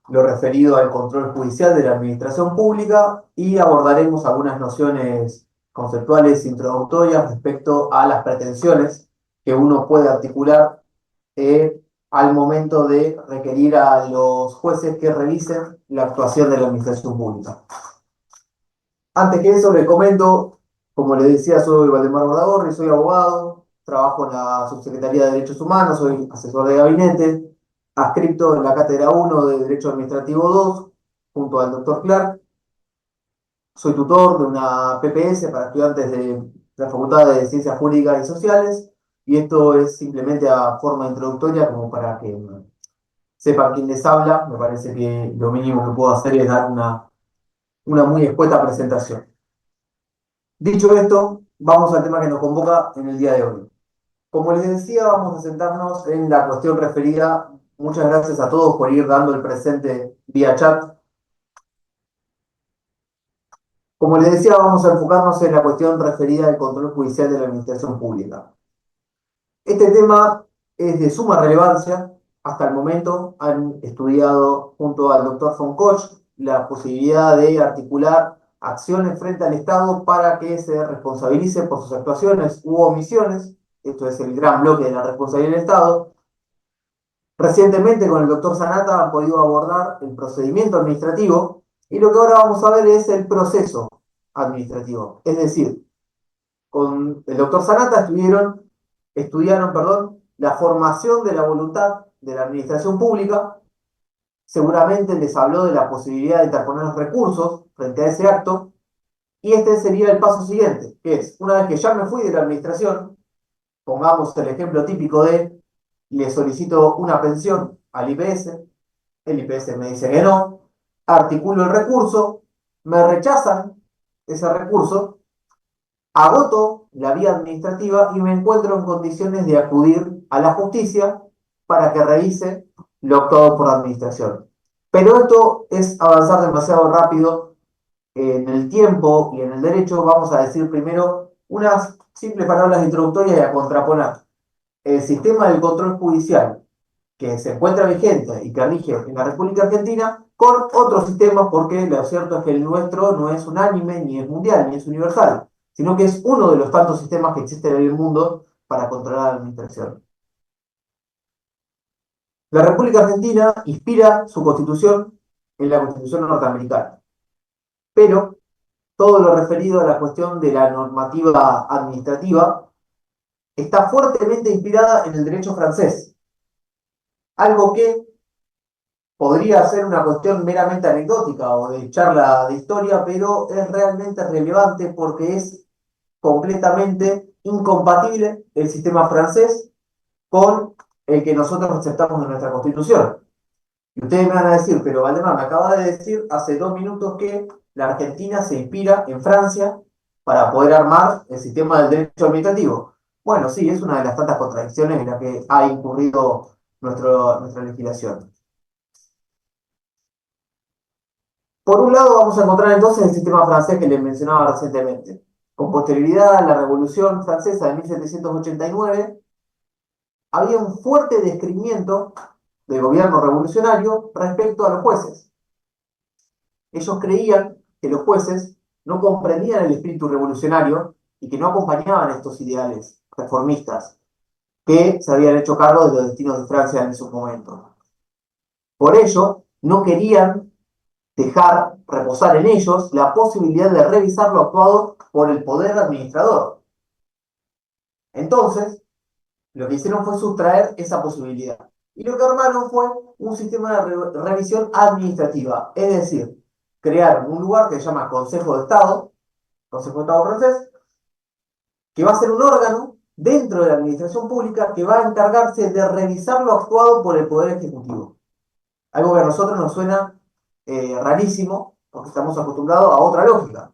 lo referido al control judicial de la administración pública y abordaremos algunas nociones conceptuales introductorias respecto a las pretensiones que uno puede articular al momento de requerir a los jueces que revisen la actuación de la administración pública. Antes que eso, les comento, como les decía, soy Valdemar Bordagorri, soy abogado, trabajo en la Subsecretaría de Derechos Humanos, soy asesor de gabinete, adscripto en la Cátedra 1 de Derecho Administrativo 2, junto al doctor Clark. Soy tutor de una PPS para estudiantes de la Facultad de Ciencias Jurídicas y Sociales, y esto es simplemente a forma introductoria, como para que sepan quién les habla. Me parece que lo mínimo que puedo hacer es dar una muy escueta presentación. Dicho esto, vamos al tema que nos convoca en el día de hoy. Como les decía, vamos a sentarnos en la cuestión referida. Muchas gracias a todos por ir dando el presente vía chat. Como les decía, vamos a enfocarnos en la cuestión referida al control judicial de la administración pública. Este tema es de suma relevancia. Hasta el momento han estudiado junto al doctor von Koch la posibilidad de articular acciones frente al Estado para que se responsabilice por sus actuaciones u omisiones. Esto es el gran bloque de la responsabilidad del Estado. Recientemente con el doctor Sanata han podido abordar el procedimiento administrativo y lo que ahora vamos a ver es el proceso administrativo. Es decir, con el doctor Sanata estudiaron, perdón, la formación de la voluntad de la administración pública. Seguramente les habló de la posibilidad de interponer recursos frente a ese acto, y este sería el paso siguiente, que es, una vez que ya me fui de la administración, pongamos el ejemplo típico de, le solicito una pensión al IPS, el IPS me dice que no, articulo el recurso, me rechazan ese recurso, agoto la vía administrativa y me encuentro en condiciones de acudir a la justicia para que revise lo actuado por la administración. Pero esto es avanzar demasiado rápido en el tiempo y en el derecho. Vamos a decir primero unas simples palabras introductorias y a contraponer el sistema del control judicial que se encuentra vigente y que rige en la República Argentina con otros sistemas, porque lo cierto es que el nuestro no es unánime, ni es mundial, ni es universal, sino que es uno de los tantos sistemas que existen en el mundo para controlar la administración. La República Argentina inspira su constitución en la Constitución norteamericana, pero todo lo referido a la cuestión de la normativa administrativa está fuertemente inspirada en el derecho francés, algo que podría ser una cuestión meramente anecdótica o de charla de historia, pero es realmente relevante porque es completamente incompatible el sistema francés con el que nosotros aceptamos en nuestra Constitución. Y ustedes me van a decir, pero Valdemar, me acaba de decir hace 2 minutos que la Argentina se inspira en Francia para poder armar el sistema del derecho administrativo. Bueno, sí, es una de las tantas contradicciones en las que ha incurrido nuestra legislación. Por un lado, vamos a encontrar entonces el sistema francés que les mencionaba recientemente. Con posterioridad a la Revolución Francesa de 1789, había un fuerte descreimiento del gobierno revolucionario respecto a los jueces. Ellos creían que los jueces no comprendían el espíritu revolucionario y que no acompañaban estos ideales reformistas que se habían hecho cargo de los destinos de Francia en esos momentos. Por ello, no querían dejar reposar en ellos la posibilidad de revisar lo actuado por el poder administrador. Entonces, lo que hicieron fue sustraer esa posibilidad. Y lo que armaron fue un sistema de revisión administrativa, es decir, crearon un lugar que se llama Consejo de Estado, Consejo de Estado francés, que va a ser un órgano dentro de la administración pública que va a encargarse de revisar lo actuado por el Poder Ejecutivo. Algo que a nosotros nos suena rarísimo, porque estamos acostumbrados a otra lógica.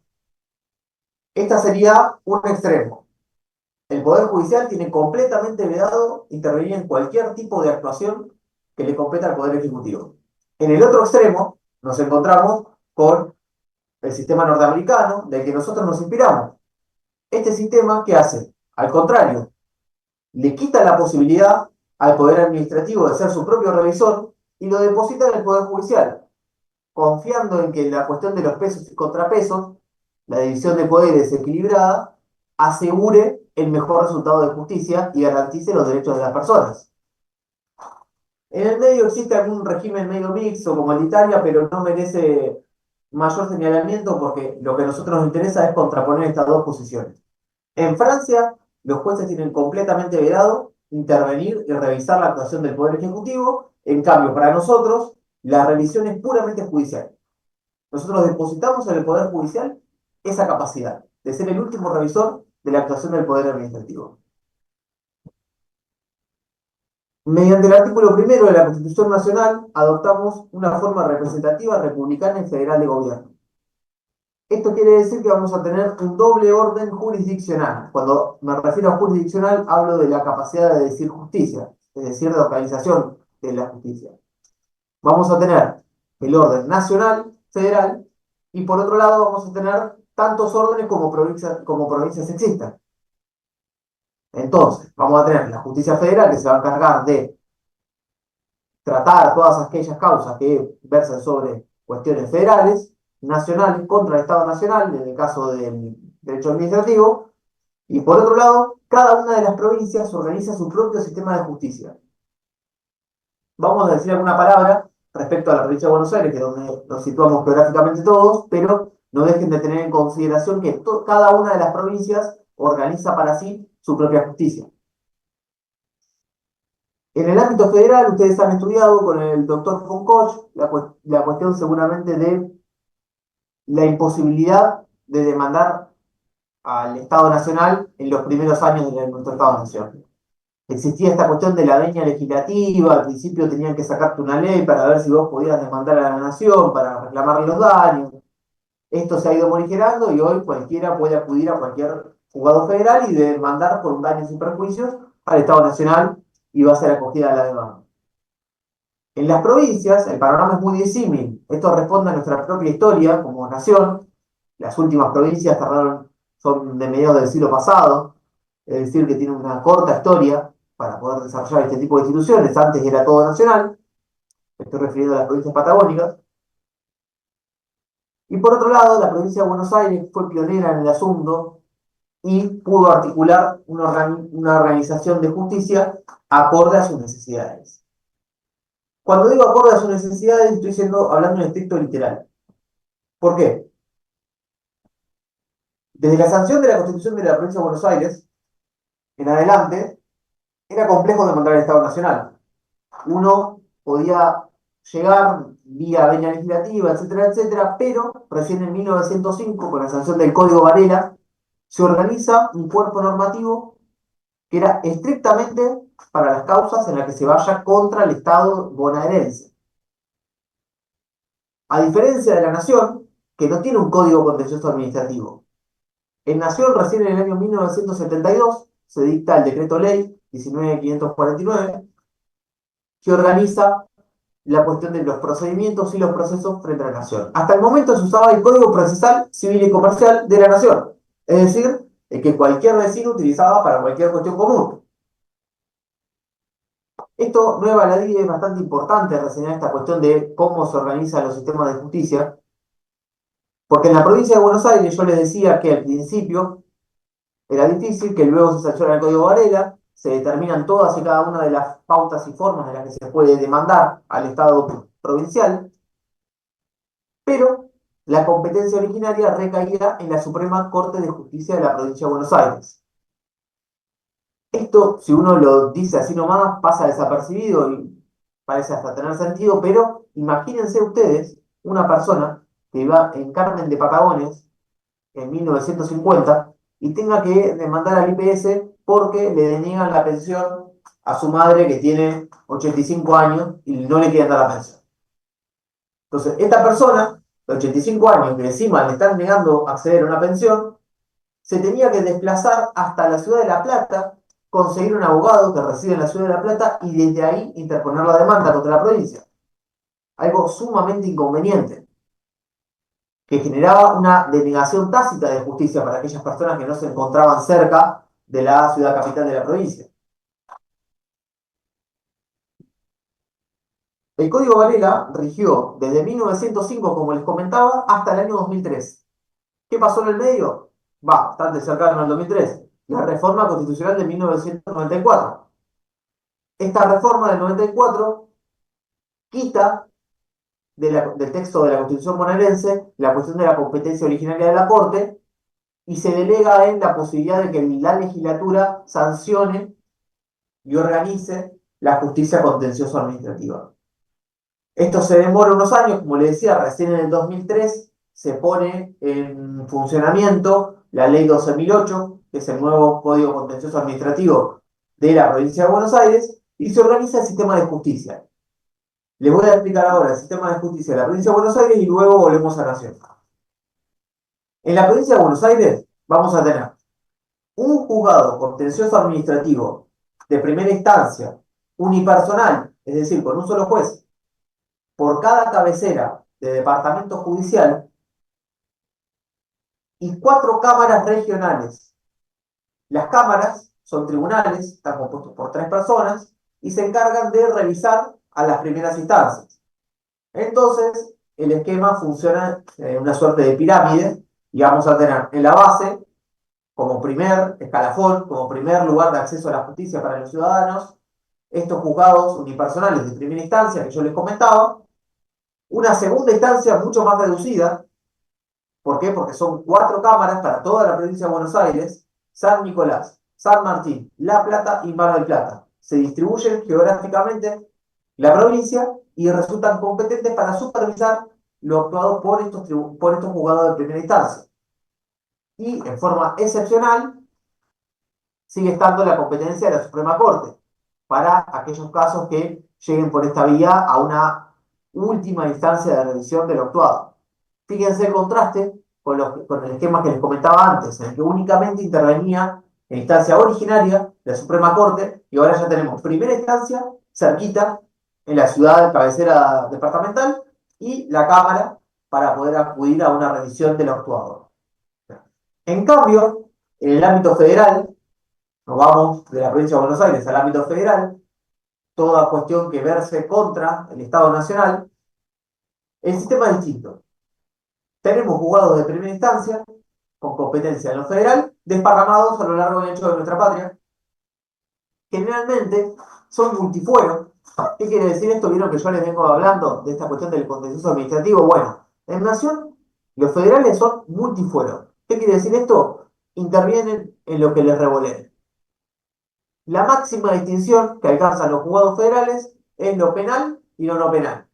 Esta sería un extremo. El Poder Judicial tiene completamente vedado intervenir en cualquier tipo de actuación que le competa al Poder Ejecutivo. En el otro extremo nos encontramos con el sistema norteamericano del que nosotros nos inspiramos. Este sistema, ¿qué hace? Al contrario, le quita la posibilidad al Poder Administrativo de ser su propio revisor y lo deposita en el Poder Judicial, confiando en que la cuestión de los pesos y contrapesos, la división de poderes equilibrada, asegure el mejor resultado de justicia y garantice los derechos de las personas. En el medio existe algún régimen medio mixto como el de Italia, pero no merece mayor señalamiento porque lo que a nosotros nos interesa es contraponer estas dos posiciones. En Francia, los jueces tienen completamente vedado intervenir y revisar la actuación del Poder Ejecutivo. En cambio, para nosotros, la revisión es puramente judicial. Nosotros depositamos en el Poder Judicial esa capacidad de ser el último revisor de la actuación del Poder Administrativo. Mediante el artículo primero de la Constitución Nacional, adoptamos una forma representativa, republicana y federal de gobierno. Esto quiere decir que vamos a tener un doble orden jurisdiccional. Cuando me refiero a jurisdiccional, hablo de la capacidad de decir justicia, es decir, de organización de la justicia. Vamos a tener el orden nacional, federal, y por otro lado vamos a tener tantos órdenes como provincias existan. Entonces, vamos a tener la justicia federal que se va a encargar de tratar todas aquellas causas que versan sobre cuestiones federales, nacionales, contra el Estado Nacional, en el caso del derecho administrativo, y por otro lado, cada una de las provincias organiza su propio sistema de justicia. Vamos a decir alguna palabra respecto a la provincia de Buenos Aires, que es donde nos situamos geográficamente todos, pero no dejen de tener en consideración que cada una de las provincias organiza para sí su propia justicia. En el ámbito federal, ustedes han estudiado con el doctor Foncoch la cuestión seguramente de la imposibilidad de demandar al Estado Nacional en los primeros años de nuestro Estado-Nación. Existía esta cuestión de la venia legislativa, al principio tenían que sacarte una ley para ver si vos podías demandar a la nación, para reclamarle los daños. Esto se ha ido morigerando y hoy cualquiera puede acudir a cualquier juzgado federal y demandar por daños y perjuicios al Estado Nacional y va a ser acogida a la demanda. En las provincias el panorama es muy disímil. Esto responde a nuestra propia historia como nación. Las últimas provincias son de mediados del siglo pasado, es decir, que tienen una corta historia para poder desarrollar este tipo de instituciones. Antes era todo nacional, me estoy refiriendo a las provincias patagónicas. Y por otro lado, la provincia de Buenos Aires fue pionera en el asunto y pudo articular una organización de justicia acorde a sus necesidades. Cuando digo acorde a sus necesidades, estoy hablando en estricto literal. ¿Por qué? Desde la sanción de la Constitución de la provincia de Buenos Aires en adelante, era complejo demandar al Estado Nacional. Uno podía llegar vía venia legislativa, etcétera, etcétera, pero recién en 1905, con la sanción del Código Varela, se organiza un cuerpo normativo que era estrictamente para las causas en las que se vaya contra el Estado bonaerense. A diferencia de la Nación, que no tiene un código contencioso administrativo. En Nación, recién en el año 1972, se dicta el decreto ley 19.549, que organiza la cuestión de los procedimientos y los procesos frente a la Nación. Hasta el momento se usaba el Código Procesal Civil y Comercial de la Nación, es decir, el que cualquier vecino utilizaba para cualquier cuestión común. Esto, nueva baladí, es bastante importante reseñar esta cuestión de cómo se organizan los sistemas de justicia, porque en la provincia de Buenos Aires yo les decía que al principio era difícil, que luego se sanciona el Código Varela, se determinan todas y cada una de las pautas y formas en las que se puede demandar al Estado provincial, pero la competencia originaria recaía en la Suprema Corte de Justicia de la provincia de Buenos Aires. Esto, si uno lo dice así nomás, pasa desapercibido y parece hasta tener sentido, pero imagínense ustedes una persona que iba en Carmen de Patagones en 1950 y tenga que demandar al IPS porque le deniegan la pensión a su madre que tiene 85 años y no le quieren dar la pensión. Entonces, esta persona, de 85 años, que encima le están negando acceder a una pensión, se tenía que desplazar hasta la ciudad de La Plata, conseguir un abogado que reside en la ciudad de La Plata y desde ahí interponer la demanda contra la provincia. Algo sumamente inconveniente, que generaba una denegación tácita de justicia para aquellas personas que no se encontraban cerca de la ciudad capital de la provincia. El Código Varela rigió desde 1905, como les comentaba, hasta el año 2003. ¿Qué pasó en el medio? Va, bastante cercano al 2003. La reforma constitucional de 1994. Esta reforma del 94 quita del texto de la Constitución bonaerense la cuestión de la competencia originaria de la Corte y se delega en la posibilidad de que la legislatura sancione y organice la justicia contencioso administrativa. Esto se demora unos años, como le decía, recién en el 2003 se pone en funcionamiento la ley 12.008, que es el nuevo Código Contencioso Administrativo de la provincia de Buenos Aires, y se organiza el sistema de justicia. Les voy a explicar ahora el sistema de justicia de la provincia de Buenos Aires y luego volvemos a Nación. En la provincia de Buenos Aires vamos a tener un juzgado contencioso administrativo de primera instancia, unipersonal, es decir, con un solo juez, por cada cabecera de departamento judicial y 4 cámaras regionales. Las cámaras son tribunales, están compuestos por 3 personas y se encargan de revisar a las primeras instancias. Entonces, el esquema funciona en una suerte de pirámide y vamos a tener en la base, como primer escalafón, como primer lugar de acceso a la justicia para los ciudadanos, estos juzgados unipersonales de primera instancia que yo les comentaba, una segunda instancia mucho más reducida. ¿Por qué? Porque son 4 cámaras para toda la provincia de Buenos Aires: San Nicolás, San Martín, La Plata y Mar del Plata. Se distribuyen geográficamente la provincia y resultan competentes para supervisar lo actuado por estos juzgados de primera instancia. Y en forma excepcional sigue estando la competencia de la Suprema Corte para aquellos casos que lleguen por esta vía a una última instancia de revisión de lo actuado. Fíjense el contraste con el esquema que les comentaba antes, en el que únicamente intervenía en instancia originaria de la Suprema Corte, y ahora ya tenemos primera instancia cerquita en la ciudad cabecera departamental y la Cámara para poder acudir a una revisión de lo actuado. En cambio, en el ámbito federal, nos vamos de la provincia de Buenos Aires al ámbito federal, toda cuestión que verse contra el Estado Nacional, el sistema es distinto. Tenemos juzgados de primera instancia, con competencia en lo federal, desparramados a lo largo y ancho de nuestra patria. Generalmente son multifueros. ¿Qué quiere decir esto? Vieron que yo les vengo hablando de esta cuestión del contencioso administrativo. Bueno, en Nación, los federales son multifueros. ¿Qué quiere decir esto? Intervienen en lo que les revolea. La máxima distinción que alcanzan los juzgados federales es lo penal y lo no penal.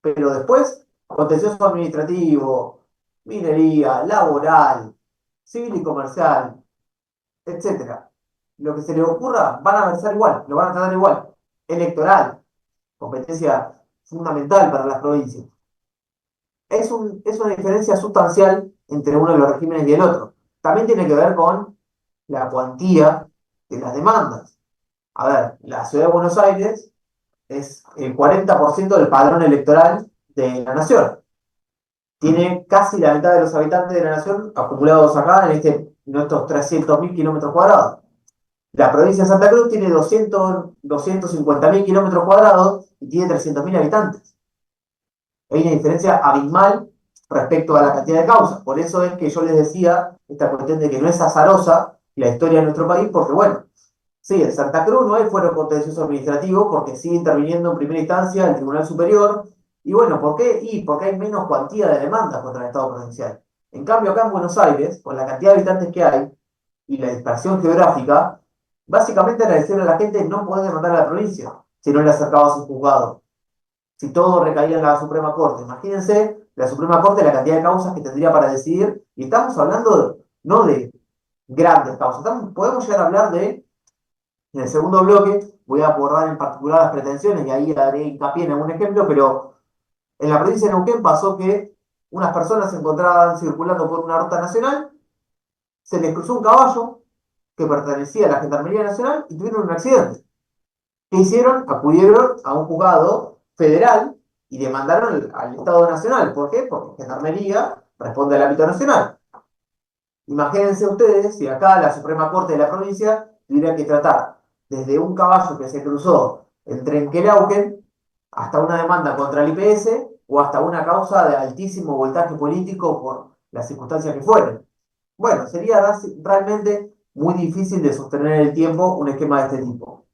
Pero después, contencioso administrativo, minería, laboral, civil y comercial, etcétera. Lo que se les ocurra, van a versar igual, lo van a tratar igual. Electoral, competencia fundamental para las provincias. Es una diferencia sustancial entre uno de los regímenes y el otro. También tiene que ver con la cuantía de las demandas. A ver, la ciudad de Buenos Aires es el 40% del padrón electoral de la nación. Tiene casi la mitad de los habitantes de la nación acumulados acá en estos 300.000 kilómetros cuadrados. La provincia de Santa Cruz tiene 250.000 kilómetros cuadrados y tiene 300.000 habitantes. Hay una diferencia abismal respecto a la cantidad de causas. Por eso es que yo les decía esta cuestión de que no es azarosa la historia de nuestro país, porque bueno, sí, en Santa Cruz no hay fuero contencioso administrativo porque sigue interviniendo en primera instancia el Tribunal Superior. Y bueno, ¿por qué? Y porque hay menos cuantía de demandas contra el Estado provincial. En cambio, acá en Buenos Aires, con la cantidad de habitantes que hay y la dispersión geográfica, básicamente le decían a la gente no podés demandar a la provincia si no le acercabas a un juzgado. Si todo recaía en la Suprema Corte. Imagínense la Suprema Corte, la cantidad de causas que tendría para decidir. Y estamos hablando no de grandes causas. Podemos llegar a hablar de, en el segundo bloque, voy a abordar en particular las pretensiones y ahí haré hincapié en algún ejemplo, pero en la provincia de Neuquén pasó que unas personas se encontraban circulando por una ruta nacional, se les cruzó un caballo que pertenecía a la Gendarmería Nacional y tuvieron un accidente. ¿Qué hicieron? Acudieron a un juzgado federal y demandaron al Estado Nacional. ¿Por qué? Porque Gendarmería responde al ámbito nacional. Imagínense ustedes si acá la Suprema Corte de la provincia tuviera que tratar desde un caballo que se cruzó en Trenquelauquen hasta una demanda contra el IPS o hasta una causa de altísimo voltaje político por las circunstancias que fueren. Bueno, sería realmente muy difícil de sostener en el tiempo un esquema de este tipo.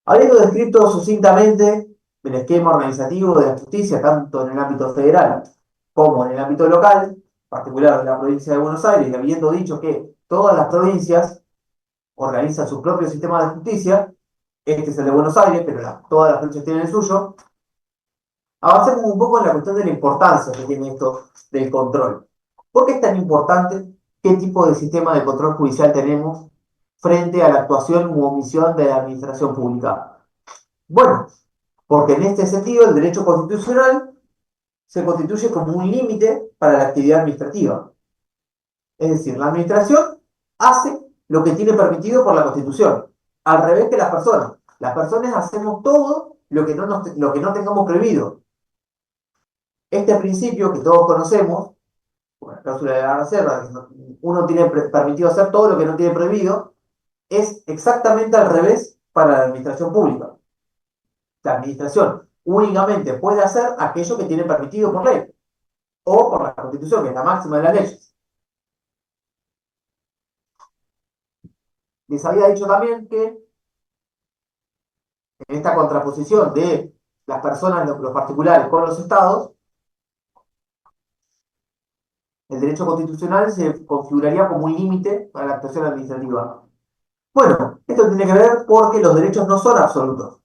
Habiendo descrito sucintamente el esquema organizativo de la justicia, tanto en el ámbito federal como en el ámbito local, en particular de la provincia de Buenos Aires, y habiendo dicho que todas las provincias organizan su propio sistema de justicia, este es el de Buenos Aires, pero todas las provincias tienen el suyo, avancemos un poco en la cuestión de la importancia que tiene esto del control. ¿Por qué es tan importante? ¿Qué tipo de sistema de control judicial tenemos frente a la actuación u omisión de la administración pública? Bueno, porque en este sentido el derecho constitucional se constituye como un límite para la actividad administrativa. Es decir, la administración hace lo que tiene permitido por la Constitución, al revés que las personas. Las personas hacemos todo lo que no tengamos prohibido. Este principio que todos conocemos, por la cláusula de la reserva, que uno tiene permitido hacer todo lo que no tiene prohibido, es exactamente al revés para la administración pública. La administración únicamente puede hacer aquello que tiene permitido por ley o por la Constitución, que es la máxima de las leyes. Les había dicho también que en esta contraposición de las personas, los particulares con los estados, el derecho constitucional se configuraría como un límite para la actuación administrativa. Bueno, esto tiene que ver porque los derechos no son absolutos.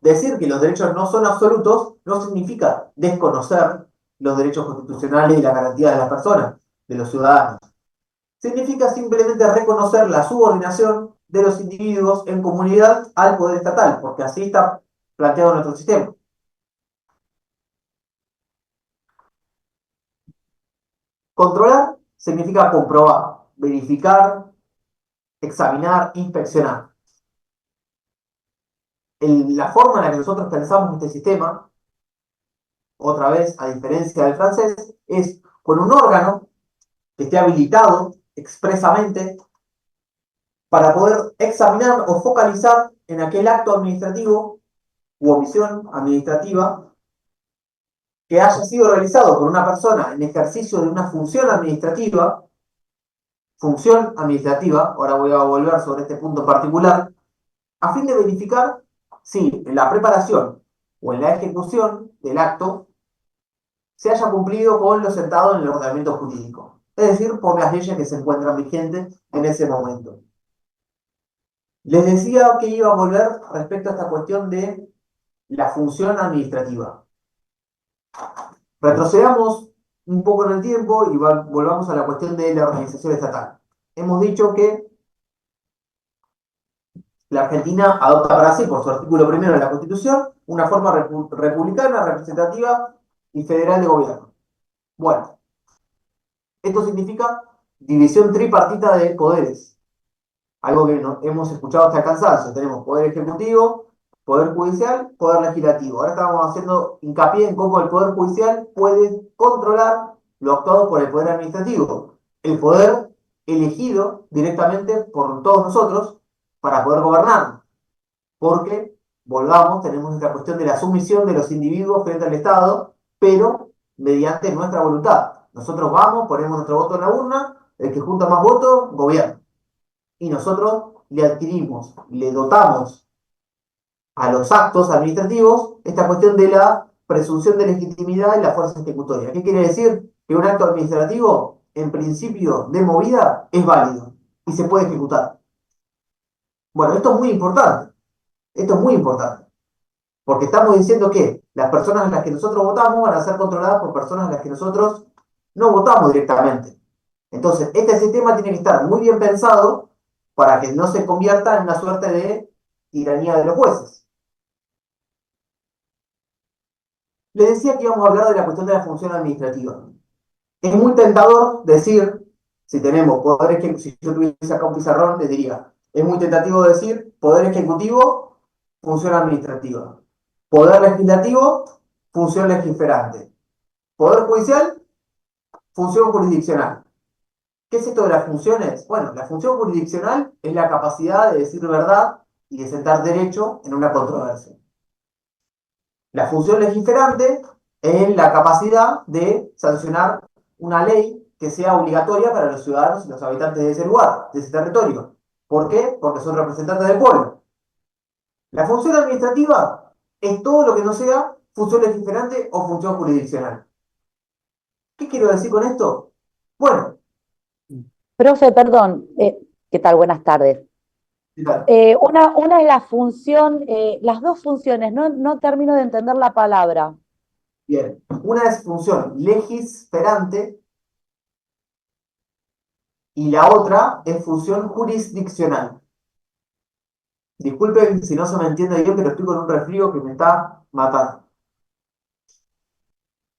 Decir que los derechos no son absolutos no significa desconocer los derechos constitucionales y la garantía de las personas, de los ciudadanos. Significa simplemente reconocer la subordinación de los individuos en comunidad al poder estatal, porque así está planteado nuestro sistema. Controlar significa comprobar, verificar, examinar, inspeccionar. La forma en la que nosotros pensamos este sistema, otra vez, a diferencia del francés, es con un órgano que esté habilitado expresamente para poder examinar o focalizar en aquel acto administrativo u omisión administrativa que haya sido realizado por una persona en ejercicio de una función administrativa, ahora voy a volver sobre este punto particular, a fin de verificar si en la preparación o en la ejecución del acto se haya cumplido con lo sentado en el ordenamiento jurídico, es decir, por las leyes que se encuentran vigentes en ese momento. Les decía que iba a volver respecto a esta cuestión de la función administrativa. Retrocedamos un poco en el tiempo y volvamos a la cuestión de la organización estatal. Hemos dicho que la Argentina adopta para sí, por su artículo primero de la Constitución, una forma republicana, representativa y federal de gobierno. Bueno, esto significa división tripartita de poderes, algo que hemos escuchado hasta el cansancio. Tenemos poder ejecutivo, poder judicial, poder legislativo. Ahora estamos haciendo hincapié en cómo el poder judicial puede controlar lo actuado por el poder administrativo, el poder elegido directamente por todos nosotros para poder gobernar. Porque, volvamos, tenemos esta cuestión de la sumisión de los individuos frente al Estado, pero mediante nuestra voluntad. Nosotros vamos, ponemos nuestro voto en la urna, el que junta más votos, gobierna. Y nosotros le adquirimos, le dotamos a los actos administrativos esta cuestión de la presunción de legitimidad y la fuerza ejecutoria. ¿Qué quiere decir? Que un acto administrativo, en principio de movida, es válido y se puede ejecutar. Bueno, esto es muy importante. Esto es muy importante. Porque estamos diciendo que las personas a las que nosotros votamos van a ser controladas por personas a las que nosotros no votamos directamente. Entonces, este sistema tiene que estar muy bien pensado para que no se convierta en una suerte de tiranía de los jueces. Les decía que íbamos a hablar de la cuestión de la función administrativa. Es muy tentador decir, si tenemos poder ejecutivo, si yo tuviese acá un pizarrón, les diría, es muy tentativo decir poder ejecutivo, función administrativa. Poder legislativo, función legiferante. Poder judicial, función jurisdiccional. ¿Qué es esto de las funciones? Bueno, la función jurisdiccional es la capacidad de decir verdad y de sentar derecho en una controversia. La función legiferante es la capacidad de sancionar una ley que sea obligatoria para los ciudadanos y los habitantes de ese lugar, de ese territorio. ¿Por qué? Porque son representantes del pueblo. La función administrativa es todo lo que no sea función legiferante o función jurisdiccional. ¿Qué quiero decir con esto? Bueno, Profe, perdón, ¿qué tal? Buenas tardes. ¿qué tal? Una es la función, las dos funciones, no termino de entender la palabra. Bien. Una es función legisferante y la otra es función jurisdiccional. Disculpen si no se me entiende bien, pero estoy con un resfrío que me está matando.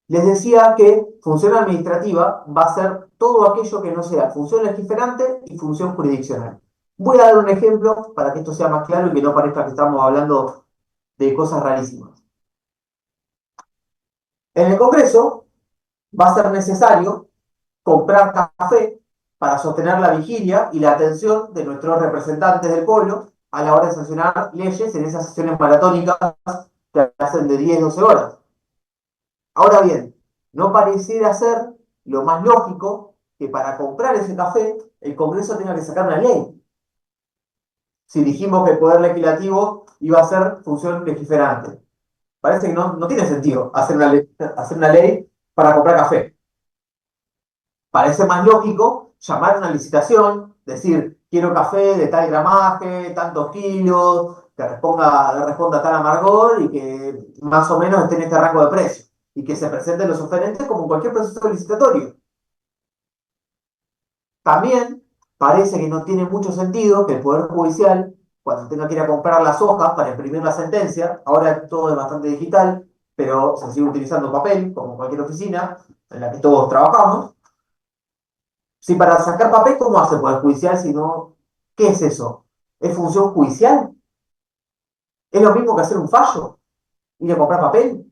Les decía que función administrativa va a ser todo aquello que no sea función legiferante y función jurisdiccional. Voy a dar un ejemplo para que esto sea más claro y que no parezca que estamos hablando de cosas rarísimas. En el Congreso va a ser necesario comprar café para sostener la vigilia y la atención de nuestros representantes del pueblo a la hora de sancionar leyes en esas sesiones maratónicas que hacen de 10-12 horas. Ahora bien, no pareciera ser lo más lógico que para comprar ese café el Congreso tenga que sacar una ley. Si dijimos que el Poder Legislativo iba a ser función legiferante. Parece que no tiene sentido hacer una ley para comprar café. Parece más lógico llamar a una licitación, decir, quiero café de tal gramaje, tantos kilos, que responda a tal amargor y que más o menos esté en este rango de precio. Y que se presenten los oferentes como en cualquier proceso licitatorio. También parece que no tiene mucho sentido que el Poder Judicial, cuando tenga que ir a comprar las hojas para imprimir la sentencia, ahora todo es bastante digital, pero se sigue utilizando papel, como cualquier oficina en la que todos trabajamos. Si para sacar papel, ¿cómo hace el Poder Judicial si no? ¿Qué es eso? ¿Es función judicial? ¿Es lo mismo que hacer un fallo? ¿Ir a comprar papel?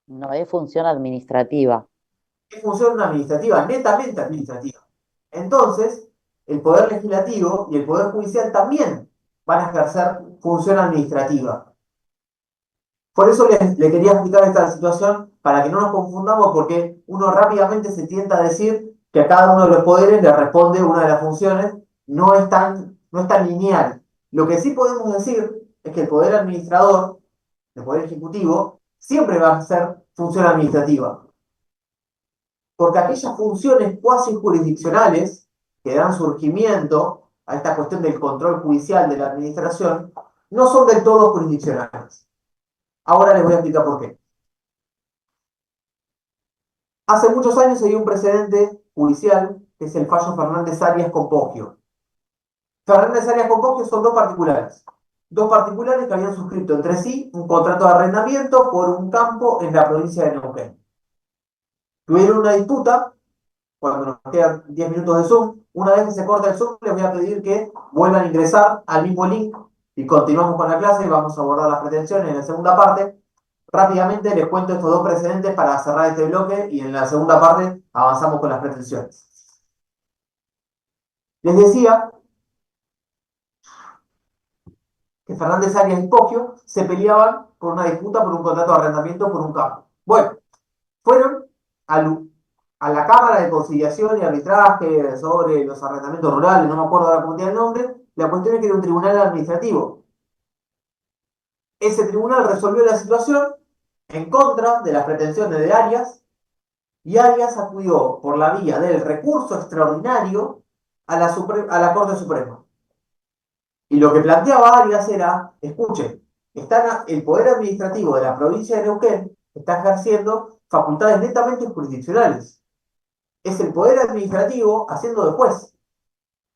No es función administrativa. Es función administrativa, netamente administrativa. Entonces, el Poder Legislativo y el Poder Judicial también van a ejercer función administrativa. Por eso le quería explicar esta situación para que no nos confundamos, porque uno rápidamente se tienta a decir que a cada uno de los poderes le responde una de las funciones, no es tan lineal. Lo que sí podemos decir es que el poder administrador, el poder ejecutivo, siempre va a ser función administrativa, porque aquellas funciones cuasi jurisdiccionales que dan surgimiento a esta cuestión del control judicial de la administración no son del todo jurisdiccionales. Ahora les voy a explicar por qué. Hace muchos años se dio un precedente judicial, que es el fallo Fernández Arias Compogio. Fernández Arias Compogio son dos particulares. Dos particulares que habían suscrito entre sí un contrato de arrendamiento por un campo en la provincia de Neuquén. Tuvieron una disputa, cuando nos quedan 10 minutos de Zoom. Una vez que se corta el Zoom, les voy a pedir que vuelvan a ingresar al mismo link y continuamos con la clase y vamos a abordar las pretensiones en la segunda parte. Rápidamente les cuento estos dos precedentes para cerrar este bloque y en la segunda parte avanzamos con las pretensiones. Les decía que Fernández Arias y Poggio se peleaban por una disputa por un contrato de arrendamiento por un campo. Bueno, fueron a la Cámara de Conciliación y Arbitraje sobre los arrendamientos rurales, no me acuerdo ahora cómo tiene el nombre. La cuestión es que era un tribunal administrativo. Ese tribunal resolvió la situación en contra de las pretensiones de Arias y Arias acudió por la vía del recurso extraordinario a la Corte Suprema. Y lo que planteaba Arias era, escuchen, el Poder Administrativo de la provincia de Neuquén está ejerciendo facultades netamente jurisdiccionales. Es el Poder Administrativo haciendo de juez.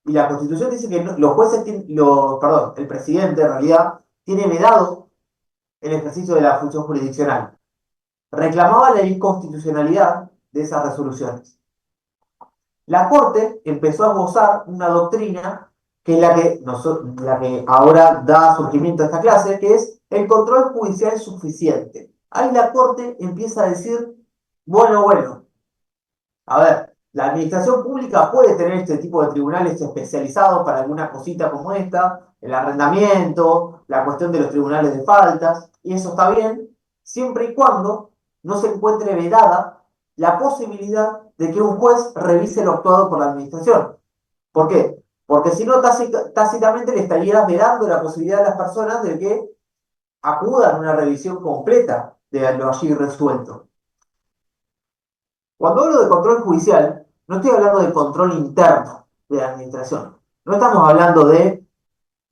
Y la Constitución dice que los jueces, perdón, el presidente en realidad tiene vedado el ejercicio de la función jurisdiccional. Reclamaba la inconstitucionalidad de esas resoluciones. La Corte empezó a esbozar una doctrina que es la que ahora da surgimiento a esta clase, que es el control judicial suficiente. Ahí la Corte empieza a decir, bueno, a ver, la administración pública puede tener este tipo de tribunales especializados para alguna cosita como esta, el arrendamiento, la cuestión de los tribunales de faltas, y eso está bien, siempre y cuando no se encuentre vedada la posibilidad de que un juez revise lo actuado por la administración. ¿Por qué? Porque si no, tácitamente le estarías vedando la posibilidad a las personas de que acudan a una revisión completa de lo allí resuelto. Cuando hablo de control judicial, no estoy hablando de control interno de la administración. No estamos hablando de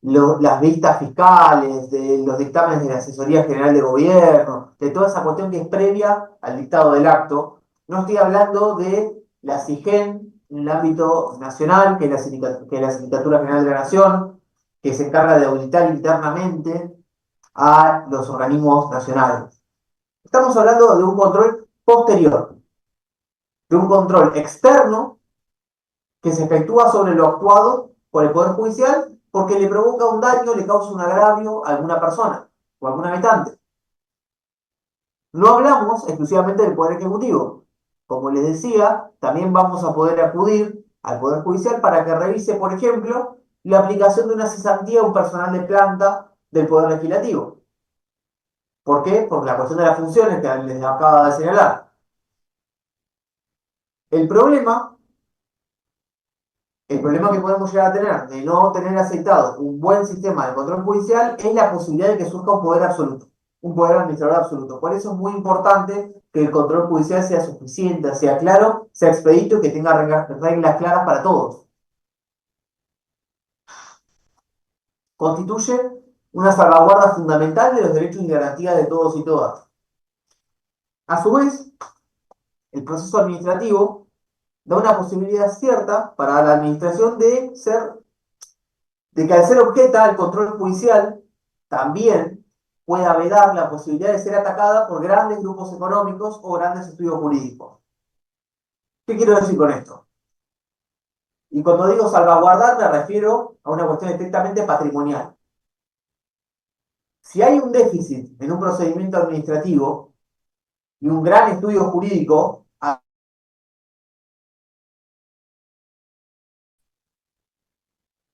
las vistas fiscales, de los dictámenes de la Asesoría General de Gobierno, de toda esa cuestión que es previa al dictado del acto. No estoy hablando de la SIGEN en el ámbito nacional, que es la Sindicatura General de la Nación, que se encarga de auditar internamente a los organismos nacionales. Estamos hablando de un control posterior, de un control externo que se efectúa sobre lo actuado por el Poder Judicial porque le provoca un daño, le causa un agravio a alguna persona o a algún habitante. No hablamos exclusivamente del Poder Ejecutivo. Como les decía, también vamos a poder acudir al Poder Judicial para que revise, por ejemplo, la aplicación de una cesantía a un personal de planta del Poder Legislativo. ¿Por qué? Por la cuestión de las funciones que les acaba de señalar. El problema El problema que podemos llegar a tener de no tener aceitado un buen sistema de control judicial es la posibilidad de que surja un poder absoluto, un poder administrador absoluto. Por eso es muy importante que el control judicial sea suficiente, sea claro, sea expedito y que tenga reglas claras para todos. Constituye una salvaguarda fundamental de los derechos y garantías de todos y todas. A su vez, el proceso administrativo da una posibilidad cierta para la administración de que al ser objeta del control judicial, también pueda vedar la posibilidad de ser atacada por grandes grupos económicos o grandes estudios jurídicos. ¿Qué quiero decir con esto? Y cuando digo salvaguardar me refiero a una cuestión estrictamente patrimonial. Si hay un déficit en un procedimiento administrativo y un gran estudio jurídico,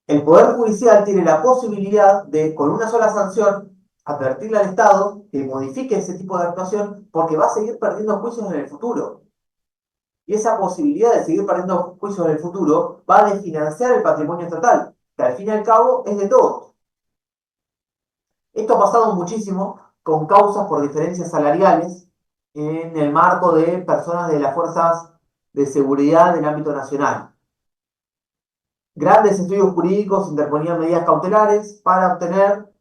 el Poder Judicial tiene la posibilidad de, con una sola sanción, advertirle al Estado que modifique ese tipo de actuación porque va a seguir perdiendo juicios en el futuro. Y esa posibilidad de seguir perdiendo juicios en el futuro va a desfinanciar el patrimonio estatal, que al fin y al cabo es de todos. Esto ha pasado muchísimo con causas por diferencias salariales en el marco de personas de las fuerzas de seguridad del ámbito nacional. Grandes estudios jurídicos interponían medidas cautelares para obtener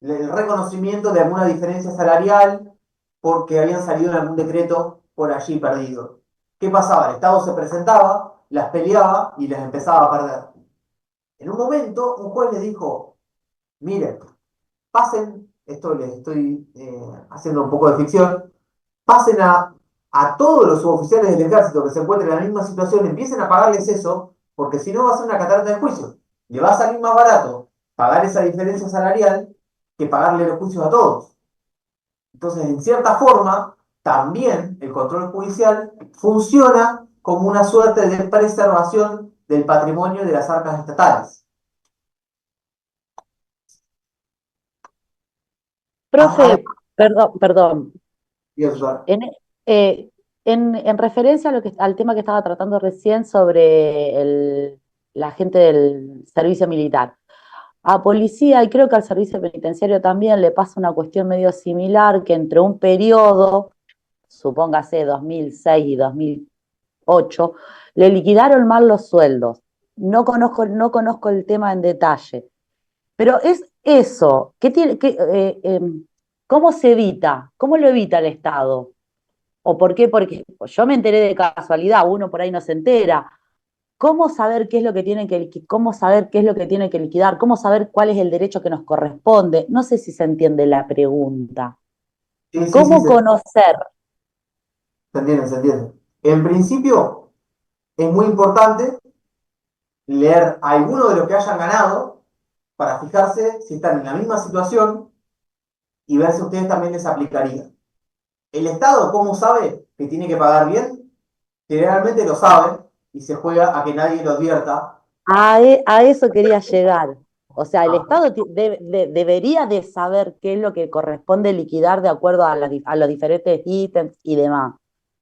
el reconocimiento de alguna diferencia salarial porque habían salido en algún decreto por allí perdido. ¿Qué pasaba? El Estado se presentaba, las peleaba y las empezaba a perder. En un momento, un juez le dijo, miren, pasen, esto les estoy haciendo un poco de ficción, pasen a todos los suboficiales del ejército que se encuentren en la misma situación, empiecen a pagarles eso, porque si no va a ser una catarata de juicios. Le va a salir más barato pagar esa diferencia salarial que pagarle los juicios a todos. Entonces, en cierta forma, también el control judicial funciona como una suerte de preservación del patrimonio de las arcas estatales. Profe, perdón. Además, En, en referencia a al tema que estaba tratando recién sobre la gente del servicio militar, a policía y creo que al servicio penitenciario también le pasa una cuestión medio similar, que entre un periodo, supóngase 2006 y 2008, le liquidaron mal los sueldos. No conozco el tema en detalle, pero es eso, ¿cómo se evita? ¿Cómo lo evita el Estado? ¿O por qué? Porque yo me enteré de casualidad, uno por ahí no se entera. ¿Cómo saber qué es lo que tienen cómo saber qué es lo que tienen que liquidar? ¿Cómo saber cuál es el derecho que nos corresponde? No sé si se entiende la pregunta. sí, sí, sí, ¿Cómo conocer? se entiende, se entiende. En principio, es muy importante leer a alguno de los que hayan ganado para fijarse si están en la misma situación y ver si a ustedes también les aplicaría. El Estado, ¿cómo sabe que tiene que pagar bien? Generalmente lo sabe y se juega a que nadie lo advierta. A eso quería llegar. O sea, el Ah, Estado debería de saber qué es lo que corresponde liquidar de acuerdo a los diferentes ítems y demás.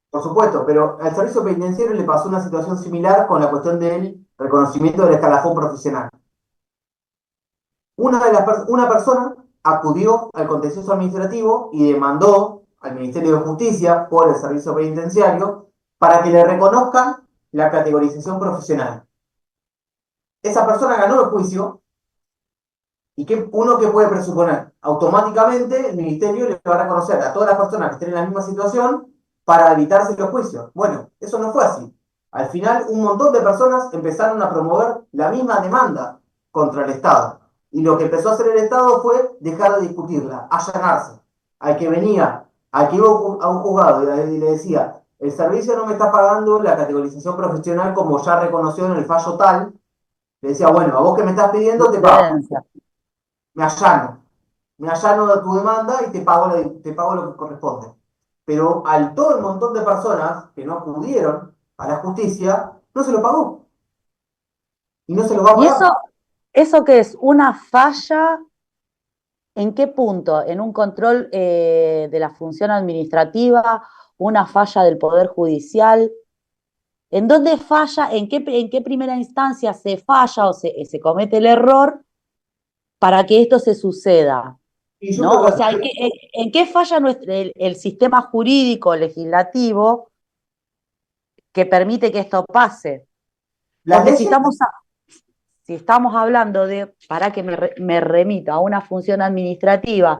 por supuesto, pero al servicio penitenciario le pasó una situación similar con la cuestión del reconocimiento del escalafón profesional. Una persona acudió al contencioso administrativo y demandó al Ministerio de Justicia por el servicio penitenciario para que le reconozcan la categorización profesional. Esa persona ganó el juicio y uno que puede presuponer, automáticamente el ministerio le va a reconocer a todas las personas que estén en la misma situación para evitarse los juicios. Bueno, eso no fue así. Al final, un montón de personas empezaron a promover la misma demanda contra el Estado. Y lo que empezó a hacer el Estado fue dejar de discutirla, allanarse. Al que venía, al que iba a un juzgado y le decía, el servicio no me está pagando la categorización profesional como ya reconoció en el fallo tal, le decía, bueno, a vos que me estás pidiendo te pago, Evidencia. me allano, me allano de tu demanda y te pago lo que corresponde. Pero al todo el montón de personas que no acudieron a la justicia, no se lo pagó y no se lo va a ¿Y pagar. eso qué es? ¿Una falla? ¿En qué punto? ¿En un control de la función administrativa? ¿Una falla del Poder Judicial? ¿En dónde falla? En qué primera instancia se falla o se comete el error para que esto se suceda? Y yo creo ¿No? O sea, que en qué falla el sistema jurídico legislativo que permite que esto pase? las Porque leyes, si estamos hablando de, para que me remita a una función administrativa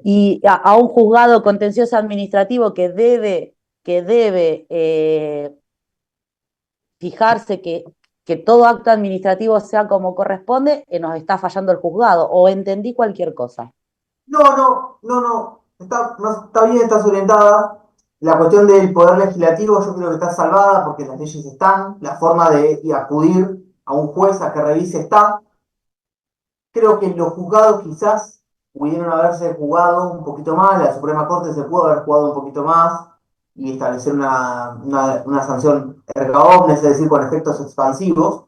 y a un juzgado contencioso administrativo que debe fijarse que todo acto administrativo sea como corresponde, nos está fallando el juzgado, o entendí cualquier cosa. no, no, está bien, estás orientada. La cuestión del poder legislativo yo creo que está salvada porque las leyes están, la forma de acudir a un juez a que revise está. Creo que los juzgados quizás pudieron haberse jugado un poquito más, la Suprema Corte se pudo haber jugado un poquito más y establecer una sanción erga omnes, es decir, con efectos expansivos,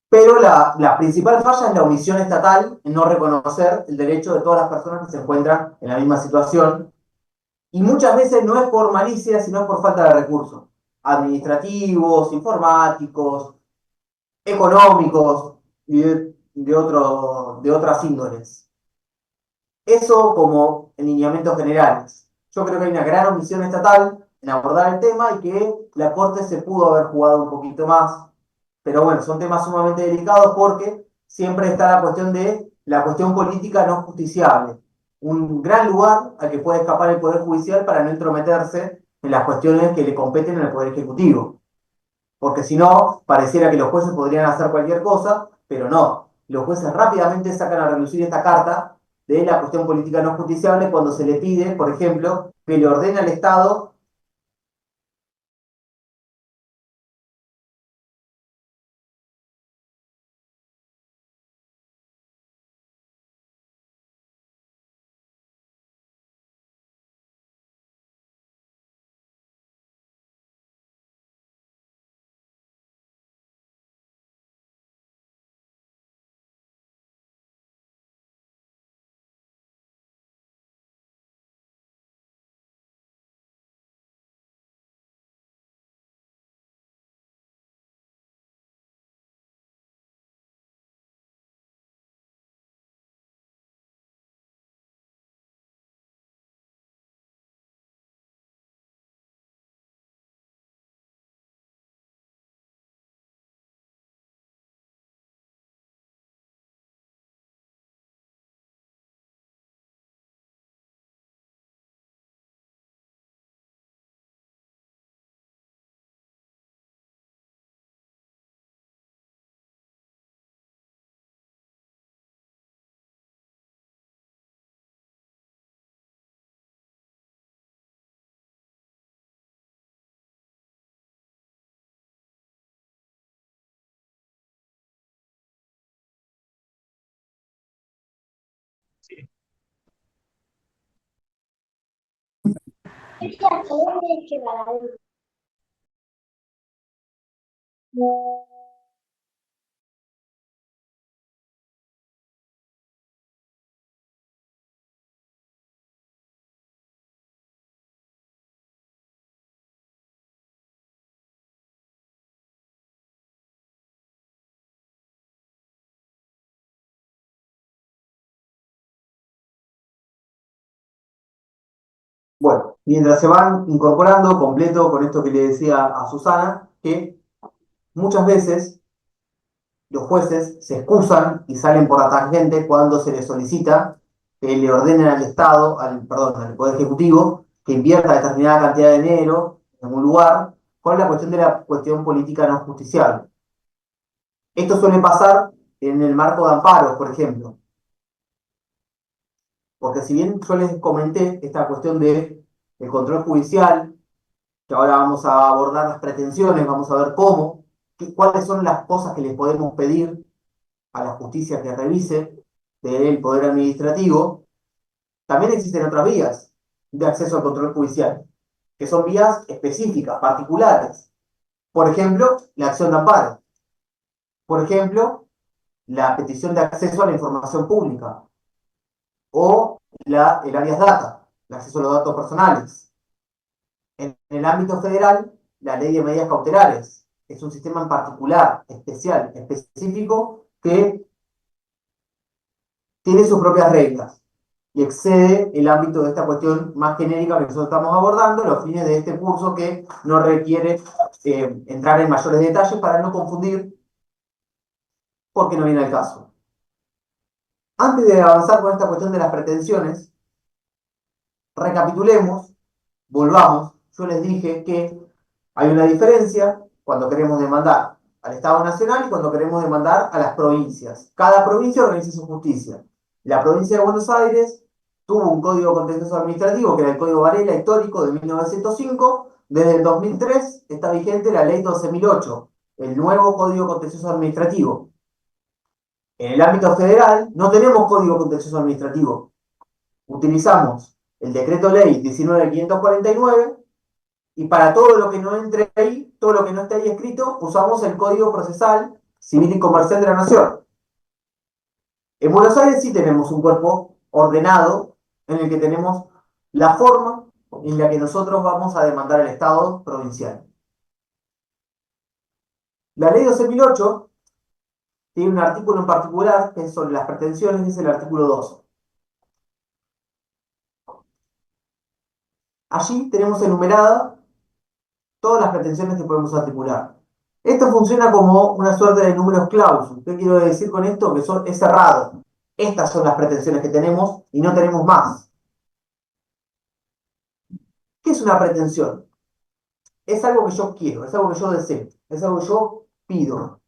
pero la principal falla es la omisión estatal en no reconocer el derecho de todas las personas que se encuentran en la misma situación y muchas veces no es por malicia, sino por falta de recursos administrativos, informáticos, económicos y de otras índoles. Eso como en lineamientos generales. Yo creo que hay una gran omisión estatal en abordar el tema y que la Corte se pudo haber jugado un poquito más. Pero bueno, son temas sumamente delicados porque siempre está la cuestión de la cuestión política no justiciable. Un gran lugar al que puede escapar el Poder Judicial para no entrometerse en las cuestiones que le competen en el Poder Ejecutivo. Porque si no, pareciera que los jueces podrían hacer cualquier cosa, pero no. Los jueces rápidamente sacan a relucir esta carta de la cuestión política no justiciable cuando se le pide, por ejemplo, que le ordene al Estado Bueno, mientras se van incorporando, completo con esto que le decía a Susana, que muchas veces los jueces se excusan y salen por la tangente cuando se les solicita que le ordenen al Estado, perdón, al Poder Ejecutivo, que invierta determinada cantidad de dinero en un lugar, con la cuestión de la cuestión política no justiciable. Esto suele pasar en el marco de amparos, por ejemplo, porque si bien yo les comenté esta cuestión de el control judicial, que ahora vamos a abordar las pretensiones, vamos a ver cómo, cuáles son las cosas que les podemos pedir a la justicia que revise del Poder Administrativo, también existen otras vías de acceso al control judicial, que son vías específicas, particulares. Por ejemplo, la acción de amparo. Por ejemplo, la petición de acceso a la información pública o el habeas data, el acceso a los datos personales. En el ámbito federal, la ley de medidas cautelares es un sistema en particular, especial, específico, que tiene sus propias reglas y excede el ámbito de esta cuestión más genérica que nosotros estamos abordando, los fines de este curso que no requiere entrar en mayores detalles para no confundir, porque no viene al caso. Antes de avanzar con esta cuestión de las pretensiones, recapitulemos, volvamos. Yo les dije que hay una diferencia cuando queremos demandar al Estado Nacional y cuando queremos demandar a las provincias. Cada provincia organiza su justicia. La provincia de Buenos Aires tuvo un código contencioso administrativo, que era el Código Varela histórico de 1905. Desde el 2003 está vigente la Ley 12.008, el nuevo Código Contencioso Administrativo. En el ámbito federal no tenemos Código Contencioso Administrativo. Utilizamos el Decreto Ley 19.549 y para todo lo que no entre ahí, todo lo que no esté ahí escrito, usamos el Código Procesal Civil y Comercial de la Nación. En Buenos Aires sí tenemos un cuerpo ordenado en el que tenemos la forma en la que nosotros vamos a demandar al Estado provincial. La ley 12.008 tiene un artículo en particular que es sobre las pretensiones, que es el artículo 12. Allí tenemos enumerada todas las pretensiones que podemos articular. Esto funciona como una suerte de números clausus. ¿Qué quiero decir con esto? Que es cerrado. Estas son las pretensiones que tenemos y no tenemos más. ¿Qué es una pretensión? Es algo que yo quiero, es algo que yo deseo, es algo que yo pido.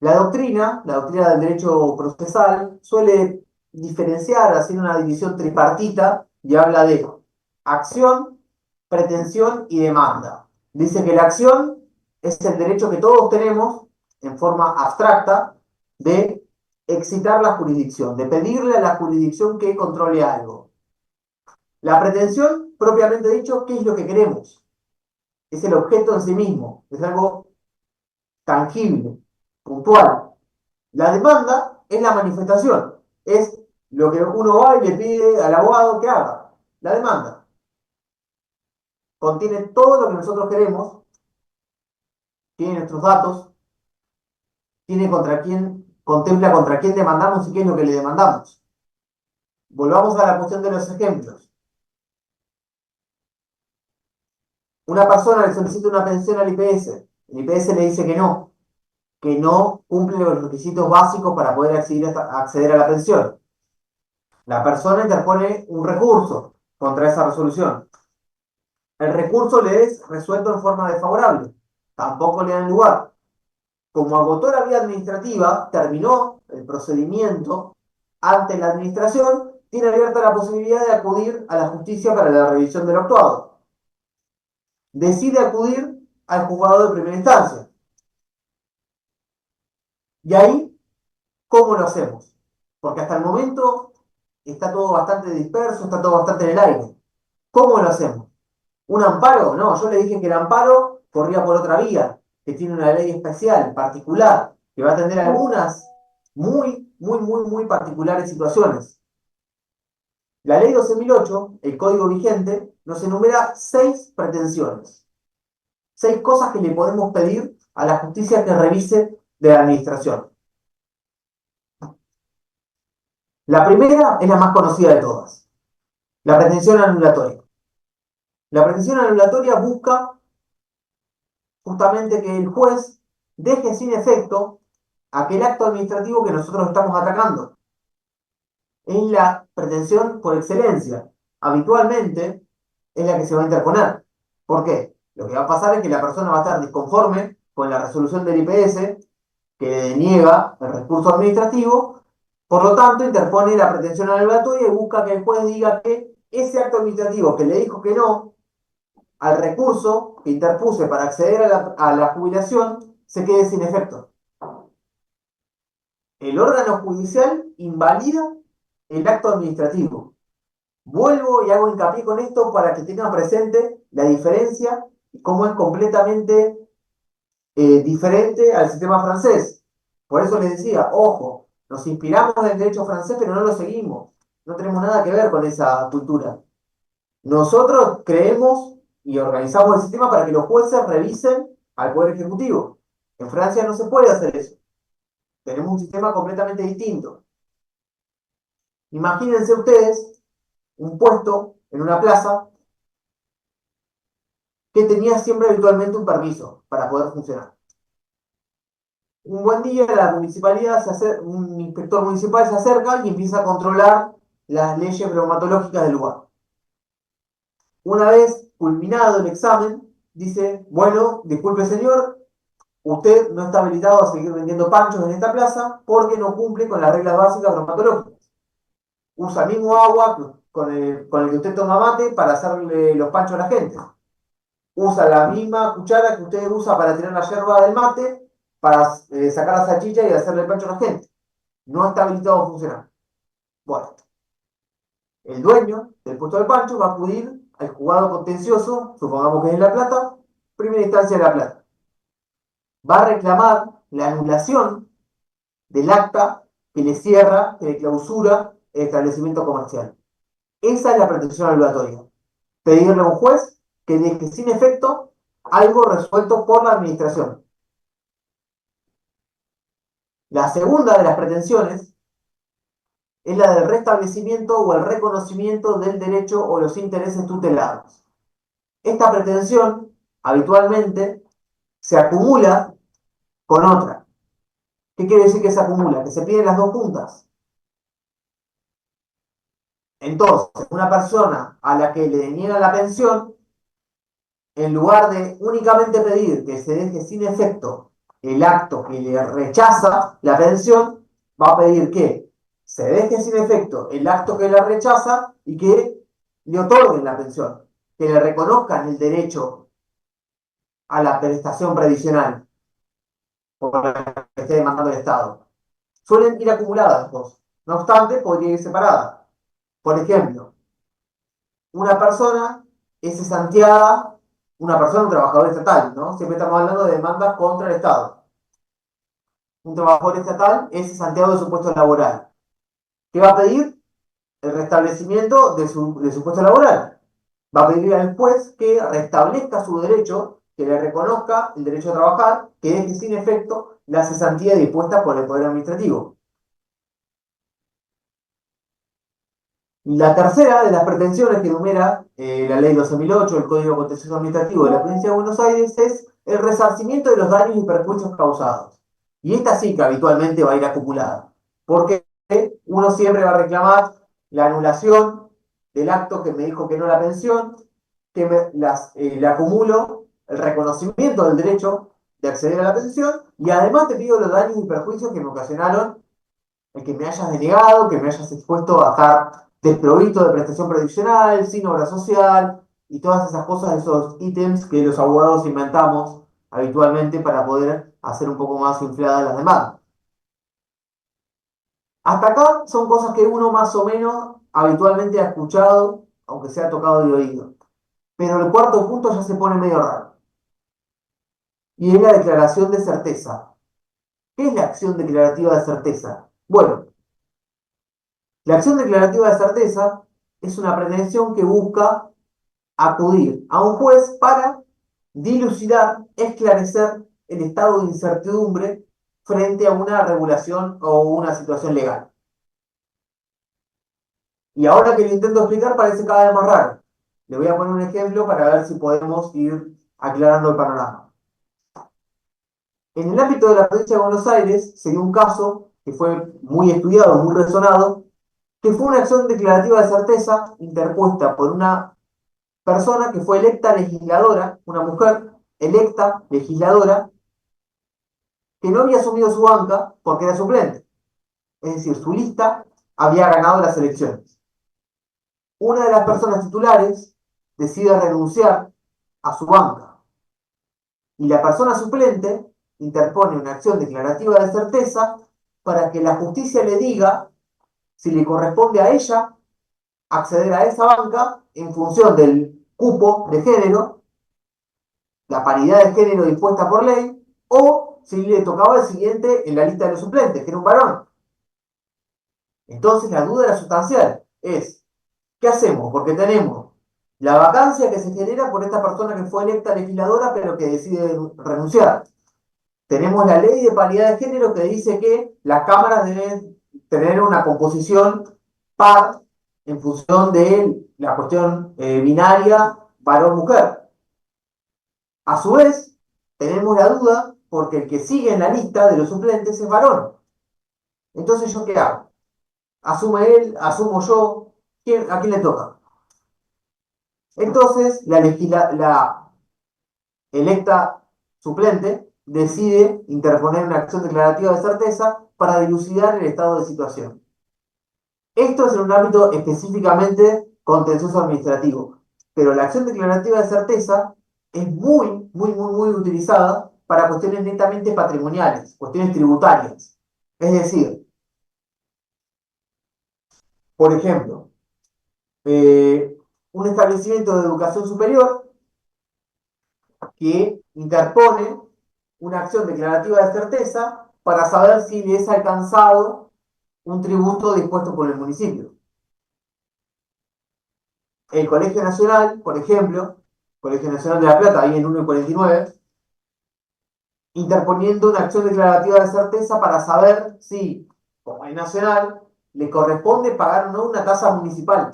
La doctrina del derecho procesal, suele diferenciar, hacer una división tripartita y habla de acción, pretensión y demanda. Dice que la acción es el derecho que todos tenemos en forma abstracta de excitar la jurisdicción, de pedirle a la jurisdicción que controle algo. La pretensión, propiamente dicho, ¿qué es lo que queremos? Es el objeto en sí mismo, es algo tangible, puntual. La demanda es la manifestación, es lo que uno va y le pide al abogado que haga. La demanda contiene todo lo que nosotros queremos, tiene nuestros datos, tiene contra quién, contempla contra quién demandamos y qué es lo que le demandamos. Volvamos a la cuestión de los ejemplos. Una persona le solicita una pensión al IPS, el IPS le dice que no cumple los requisitos básicos para poder acceder a la pensión. La persona interpone un recurso contra esa resolución. El recurso le es resuelto en forma desfavorable. Tampoco le dan lugar. Como agotó la vía administrativa, terminó el procedimiento ante la administración, tiene abierta la posibilidad de acudir a la justicia para la revisión del actuado. Decide acudir al juzgado de primera instancia. Y ahí, ¿cómo lo hacemos? Porque hasta el momento está todo bastante disperso, está todo bastante en el aire. ¿Cómo lo hacemos? ¿Un amparo? No, yo le dije que el amparo corría por otra vía, que tiene una ley especial, particular, que va a atender algunas muy particulares situaciones. La ley 12.008, el código vigente, nos enumera 6 pretensiones. 6 cosas que le podemos pedir a la justicia que revise de la administración. La primera es la más conocida de todas. La pretensión anulatoria. La pretensión anulatoria busca justamente que el juez deje sin efecto aquel acto administrativo que nosotros estamos atacando. Es la pretensión por excelencia. Habitualmente es la que se va a interponer. ¿Por qué? Lo que va a pasar es que la persona va a estar disconforme con la resolución del IPS que deniega el recurso administrativo, por lo tanto interpone la pretensión anulatoria y busca que el juez diga que ese acto administrativo que le dijo que no al recurso que interpuse para acceder a la jubilación se quede sin efecto. El órgano judicial invalida el acto administrativo. Vuelvo y hago hincapié con esto para que tengan presente la diferencia y cómo es completamente diferente al sistema francés. Por eso les decía, ojo, nos inspiramos del derecho francés, pero no lo seguimos. No tenemos nada que ver con esa cultura. Nosotros creemos y organizamos el sistema para que los jueces revisen al Poder Ejecutivo. En Francia no se puede hacer eso. Tenemos un sistema completamente distinto. Imagínense ustedes un puesto en una plaza que tenía siempre habitualmente un permiso para poder funcionar. Un buen día la municipalidad un inspector municipal se acerca y empieza a controlar las leyes bromatológicas del lugar. Una vez culminado el examen, dice, bueno, disculpe señor, usted no está habilitado a seguir vendiendo panchos en esta plaza porque no cumple con las reglas básicas bromatológicas. Usa el mismo agua con el que usted toma mate para hacerle los panchos a la gente. Usa la misma cuchara que usted usa para tirar la yerba del mate para sacar la salchicha y hacerle el pancho a la gente. No está habilitado a funcionar. Bueno, el dueño del puesto de pancho va a acudir al juzgado contencioso, supongamos que es en La Plata, primera instancia de La Plata. Va a reclamar la anulación del acta que le cierra, que le clausura el establecimiento comercial. Esa es la pretensión anulatoria. Pedirle a un juez que deje sin efecto algo resuelto por la administración. La segunda de las pretensiones es la del restablecimiento o el reconocimiento del derecho o los intereses tutelados. Esta pretensión habitualmente se acumula con otra. ¿Qué quiere decir que se acumula? Que se piden las dos puntas. Entonces, una persona a la que le deniegan la pensión, en lugar de únicamente pedir que se deje sin efecto el acto que le rechaza la pensión, va a pedir que se deje sin efecto el acto que la rechaza y que le otorguen la pensión, que le reconozcan el derecho a la prestación previsional por la que esté demandando el Estado. Suelen ir acumuladas las dos. No obstante, podría ir separada. Por ejemplo, una persona es cesanteada, una persona, un trabajador estatal, ¿no? Siempre estamos hablando de demandas contra el Estado. Un trabajador estatal es cesanteado de su puesto laboral. ¿Qué va a pedir? El restablecimiento de su puesto laboral. Va a pedir al juez que restablezca su derecho, que le reconozca el derecho a trabajar, que deje sin efecto la cesantía dispuesta por el Poder Administrativo. La tercera de las pretensiones que enumera la Ley 12.008, el Código Contencioso Administrativo de la Provincia de Buenos Aires, es el resarcimiento de los daños y perjuicios causados. Y esta sí que habitualmente va a ir acumulada, porque uno siempre va a reclamar la anulación del acto que me dijo que no la pensión, que le acumulo el reconocimiento del derecho de acceder a la pensión, y además te pido los daños y perjuicios que me ocasionaron el que me hayas denegado, que me hayas expuesto a estar desprovisto de prestación previsional, sin obra social y todas esas cosas, esos ítems que los abogados inventamos habitualmente para poder hacer un poco más infladas las demandas. Hasta acá son cosas que uno más o menos habitualmente ha escuchado, aunque sea tocado de oído. Pero el cuarto punto ya se pone medio raro. Y es la declaración de certeza. ¿Qué es la acción declarativa de certeza? Bueno, la acción declarativa de certeza es una pretensión que busca acudir a un juez para dilucidar, esclarecer el estado de incertidumbre frente a una regulación o una situación legal. Y ahora que lo intento explicar parece cada vez más raro. Le voy a poner un ejemplo para ver si podemos ir aclarando el panorama. En el ámbito de la provincia de Buenos Aires se dio un caso que fue muy estudiado, muy resonado, que fue una acción declarativa de certeza interpuesta por una persona que fue electa legisladora, una mujer electa legisladora, que no había asumido su banca porque era suplente. Es decir, su lista había ganado las elecciones. Una de las personas titulares decide renunciar a su banca y la persona suplente interpone una acción declarativa de certeza para que la justicia le diga si le corresponde a ella acceder a esa banca en función del cupo de género, la paridad de género dispuesta por ley, o si le tocaba el siguiente en la lista de los suplentes, que era un varón. Entonces la duda era sustancial. ¿Qué hacemos? Porque tenemos la vacancia que se genera por esta persona que fue electa legisladora pero que decide renunciar. Tenemos la ley de paridad de género que dice que las cámaras deben tener una composición par en función de la cuestión binaria varón-mujer. A su vez, tenemos la duda porque el que sigue en la lista de los suplentes es varón. Entonces, ¿yo qué hago? ¿Asume él? ¿Asumo yo? ¿A quién le toca? Entonces, la electa suplente decide interponer una acción declarativa de certeza para dilucidar el estado de situación. Esto es en un ámbito específicamente contencioso administrativo, pero la acción declarativa de certeza es muy utilizada para cuestiones netamente patrimoniales, cuestiones tributarias. Es decir, por ejemplo, un establecimiento de educación superior que interpone una acción declarativa de certeza para saber si le es alcanzado un tributo dispuesto por el municipio. El Colegio Nacional, por ejemplo, Colegio Nacional de La Plata, ahí en 1 y 49, interponiendo una acción declarativa de certeza para saber si, como es nacional, le corresponde pagar o no una tasa municipal.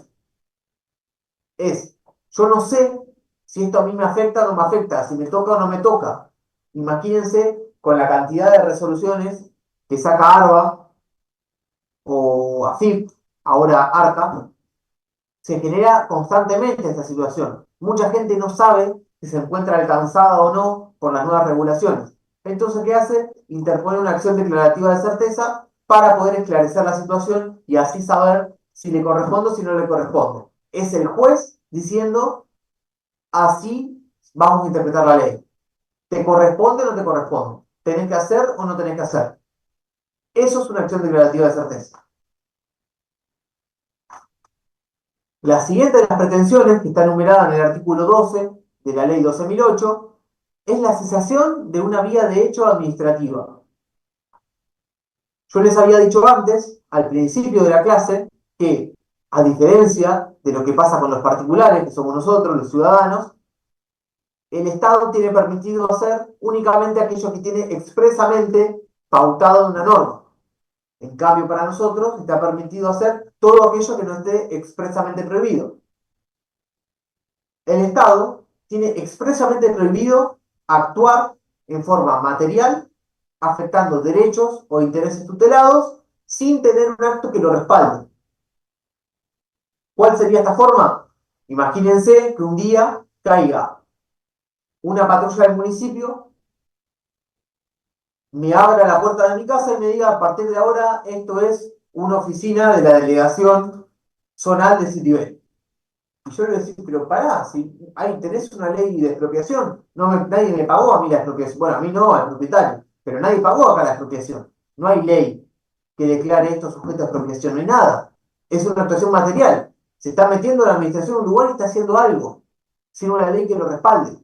Yo no sé si esto a mí me afecta o no me afecta, si me toca o no me toca. Imagínense con la cantidad de resoluciones que saca ARBA o AFIP, ahora ARCA, se genera constantemente esta situación. Mucha gente no sabe si se encuentra alcanzada o no por las nuevas regulaciones. Entonces, ¿qué hace? Interpone una acción declarativa de certeza para poder esclarecer la situación y así saber si le corresponde o si no le corresponde. Es el juez diciendo, así vamos a interpretar la ley. ¿Te corresponde o no te corresponde? ¿Tenés que hacer o no tenés que hacer? Eso es una acción declarativa de certeza. La siguiente de las pretensiones, que está enumerada en el artículo 12 de la ley 12.008, es la cesación de una vía de hecho administrativa. Yo les había dicho antes, al principio de la clase, que a diferencia de lo que pasa con los particulares, que somos nosotros, los ciudadanos, el Estado tiene permitido hacer únicamente aquello que tiene expresamente pautado en una norma. En cambio, para nosotros está permitido hacer todo aquello que no esté expresamente prohibido. El Estado tiene expresamente prohibido actuar en forma material, afectando derechos o intereses tutelados, sin tener un acto que lo respalde. ¿Cuál sería esta forma? Imagínense que un día caiga una patrulla del municipio, me abra la puerta de mi casa y me diga, a partir de ahora, esto es una oficina de la delegación zonal de Citibel. Y yo le decía, pero pará, si ahí tenés una ley de expropiación, nadie me pagó a mí la expropiación. Bueno, a mí no, al propietario, pero nadie pagó acá la expropiación. No hay ley que declare esto sujeto a expropiación, no hay nada. Es una actuación material. Se está metiendo la administración en un lugar y está haciendo algo, sin una ley que lo respalde.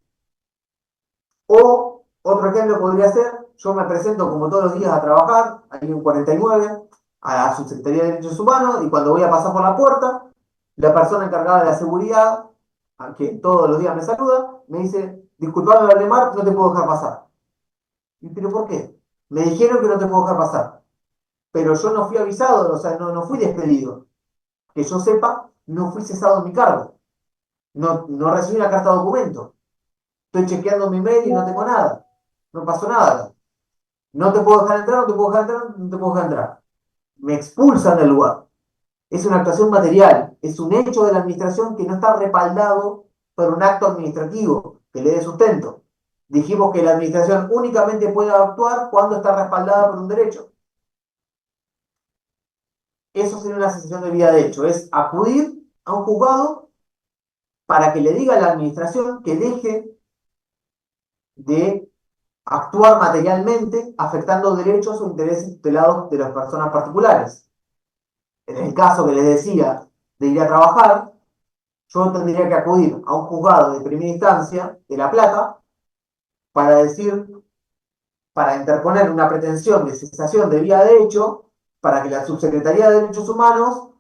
O otro ejemplo podría ser, yo me presento como todos los días a trabajar, ahí en 49, a la Subsecretaría de Derechos Humanos, y cuando voy a pasar por la puerta, la persona encargada de la seguridad, a que todos los días me saluda, me dice, disculpame, Valdemar, no te puedo dejar pasar. ¿Y pero por qué? Me dijeron que no te puedo dejar pasar, pero yo no fui avisado, o sea, no fui despedido. que yo sepa, no fui cesado en mi cargo. No recibí una carta de documento. Estoy chequeando mi mail y no tengo nada. No pasó nada. No te puedo dejar entrar, no te puedo dejar entrar, no te puedo dejar entrar. Me expulsan del lugar. Es una actuación material, es un hecho de la administración que no está respaldado por un acto administrativo que le dé sustento. Dijimos que la administración únicamente puede actuar cuando está respaldada por un derecho. Eso sería una cesación de vía de hecho, es acudir a un juzgado para que le diga a la administración que deje de actuar materialmente afectando derechos o intereses tutelados de las personas particulares. En el caso que les decía de ir a trabajar, yo tendría que acudir a un juzgado de primera instancia de La Plata para decir, para interponer una pretensión de cesación de vía de hecho, para que la Subsecretaría de Derechos Humanos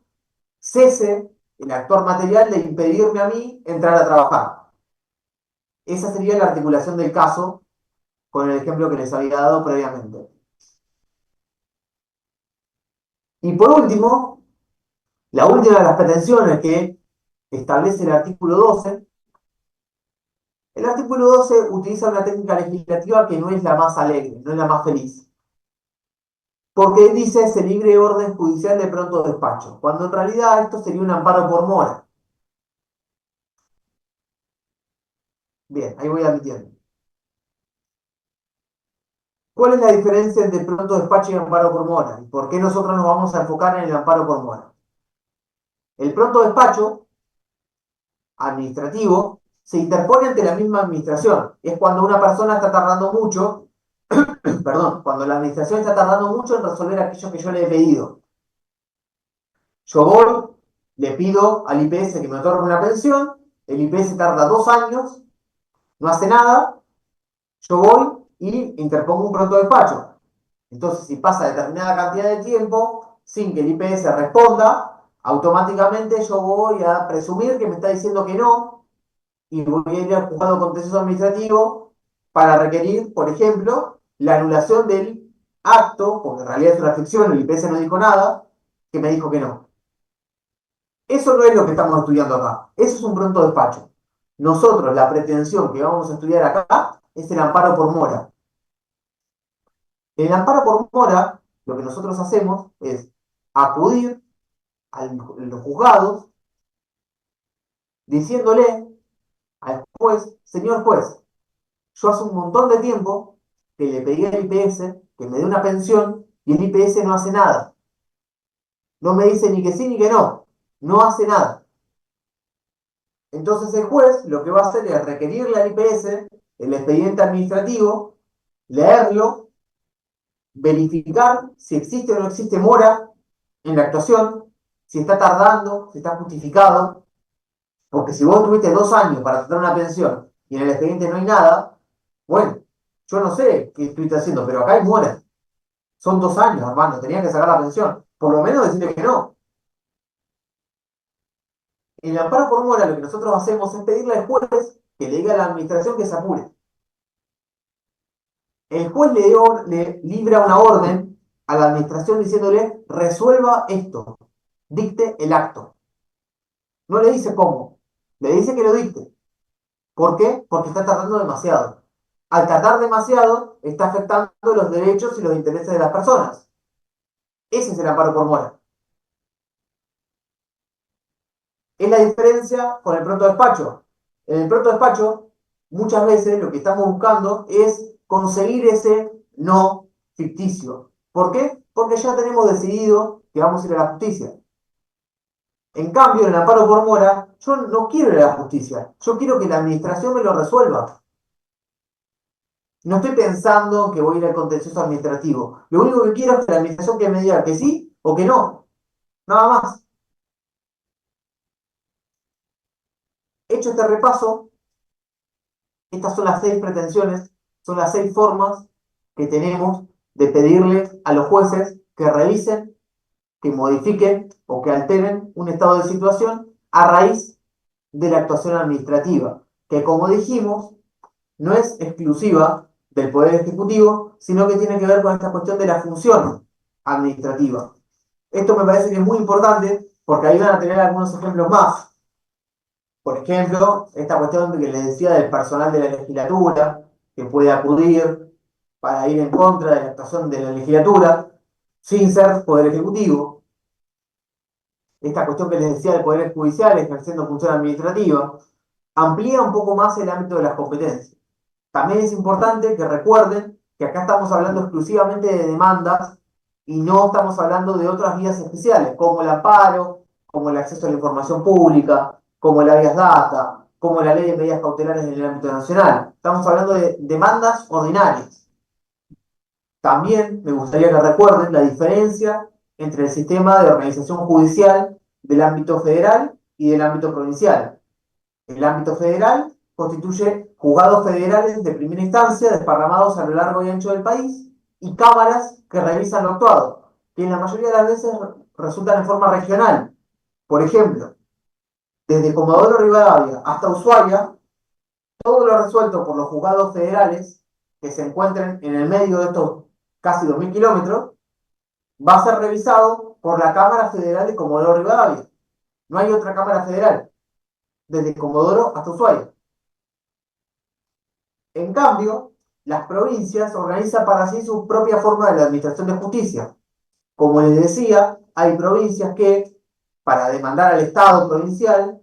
cese el actor material de impedirme a mí entrar a trabajar. Esa sería la articulación del caso con el ejemplo que les había dado previamente. Y por último, la última de las pretensiones que establece el artículo 12 utiliza una técnica legislativa que no es la más alegre, no es la más feliz. Porque dice ese libre orden judicial de pronto despacho, cuando en realidad esto sería un amparo por mora. Bien, ahí voy admitiendo. ¿Cuál es la diferencia entre pronto despacho y amparo por mora? ¿Y por qué nosotros nos vamos a enfocar en el amparo por mora? El pronto despacho administrativo se interpone ante la misma administración. Es cuando una persona está tardando mucho, perdón, cuando la administración está tardando mucho en resolver aquello que yo le he pedido. Yo voy, le pido al IPS que me otorgue una pensión, el IPS tarda 2 años, no hace nada, yo voy y interpongo un pronto despacho. Entonces, si pasa determinada cantidad de tiempo sin que el IPS responda, automáticamente yo voy a presumir que me está diciendo que no y voy a ir al juzgado contencioso administrativo para requerir, por ejemplo, la anulación del acto, porque en realidad es una ficción, el IPS no dijo nada, que me dijo que no. Eso no es lo que estamos estudiando acá. Eso es un pronto despacho. Nosotros, la pretensión que vamos a estudiar acá es el amparo por mora. En el amparo por mora, lo que nosotros hacemos es acudir a los juzgados diciéndole al juez, señor juez, yo hace un montón de tiempo que le pedí al IPS que me dé una pensión y el IPS no hace nada. No me dice ni que sí ni que no. No hace nada. Entonces el juez lo que va a hacer es requerirle al IPS el expediente administrativo, leerlo, verificar si existe o no existe mora en la actuación, si está tardando, si está justificado, porque si vos tuviste 2 años para tratar una pensión y en el expediente no hay nada, bueno, yo no sé qué estuviste haciendo, pero acá hay mora. Son 2 años, hermano, tenías que sacar la pensión. Por lo menos decirle que no. En el amparo por mora lo que nosotros hacemos es pedirle al juez que le diga a la administración que se apure. El juez le libra una orden a la administración diciéndole, resuelva esto, dicte el acto. No le dice cómo, le dice que lo dicte. ¿Por qué? Porque está tardando demasiado. Al tardar demasiado, está afectando los derechos y los intereses de las personas. Ese es el amparo por mora. Es la diferencia con el pronto despacho. En el pronto despacho, muchas veces lo que estamos buscando es conseguir ese no ficticio. ¿Por qué? Porque ya tenemos decidido que vamos a ir a la justicia. En cambio, en el amparo por mora, yo no quiero ir a la justicia. Yo quiero que la administración me lo resuelva. No estoy pensando que voy a ir al contencioso administrativo. Lo único que quiero es que la administración que me diga que sí o que no. Nada más. Hecho este repaso, estas son las 6 pretensiones, son las 6 formas que tenemos de pedirle a los jueces que revisen, que modifiquen o que alteren un estado de situación a raíz de la actuación administrativa, que como dijimos, no es exclusiva del Poder Ejecutivo, sino que tiene que ver con esta cuestión de la función administrativa. Esto me parece que es muy importante porque ahí van a tener algunos ejemplos más. Por ejemplo, esta cuestión que les decía del personal de la legislatura, que puede acudir para ir en contra de la actuación de la legislatura, sin ser poder ejecutivo. Esta cuestión que les decía del poder judicial ejerciendo función administrativa, amplía un poco más el ámbito de las competencias. También es importante que recuerden que acá estamos hablando exclusivamente de demandas y no estamos hablando de otras vías especiales, como el amparo, como el acceso a la información pública, como el habeas data, como la ley de medidas cautelares en el ámbito nacional. Estamos hablando de demandas ordinarias. También me gustaría que recuerden la diferencia entre el sistema de organización judicial del ámbito federal y del ámbito provincial. El ámbito federal constituye juzgados federales de primera instancia desparramados a lo largo y ancho del país y cámaras que revisan lo actuado, que en la mayoría de las veces resultan en forma regional. Por ejemplo, desde Comodoro Rivadavia hasta Ushuaia, todo lo resuelto por los juzgados federales que se encuentren en el medio de estos casi 2000 kilómetros, va a ser revisado por la Cámara Federal de Comodoro Rivadavia. No hay otra Cámara Federal, desde Comodoro hasta Ushuaia. En cambio, las provincias organizan para sí su propia forma de la administración de justicia. Como les decía, hay provincias que, para demandar al Estado provincial,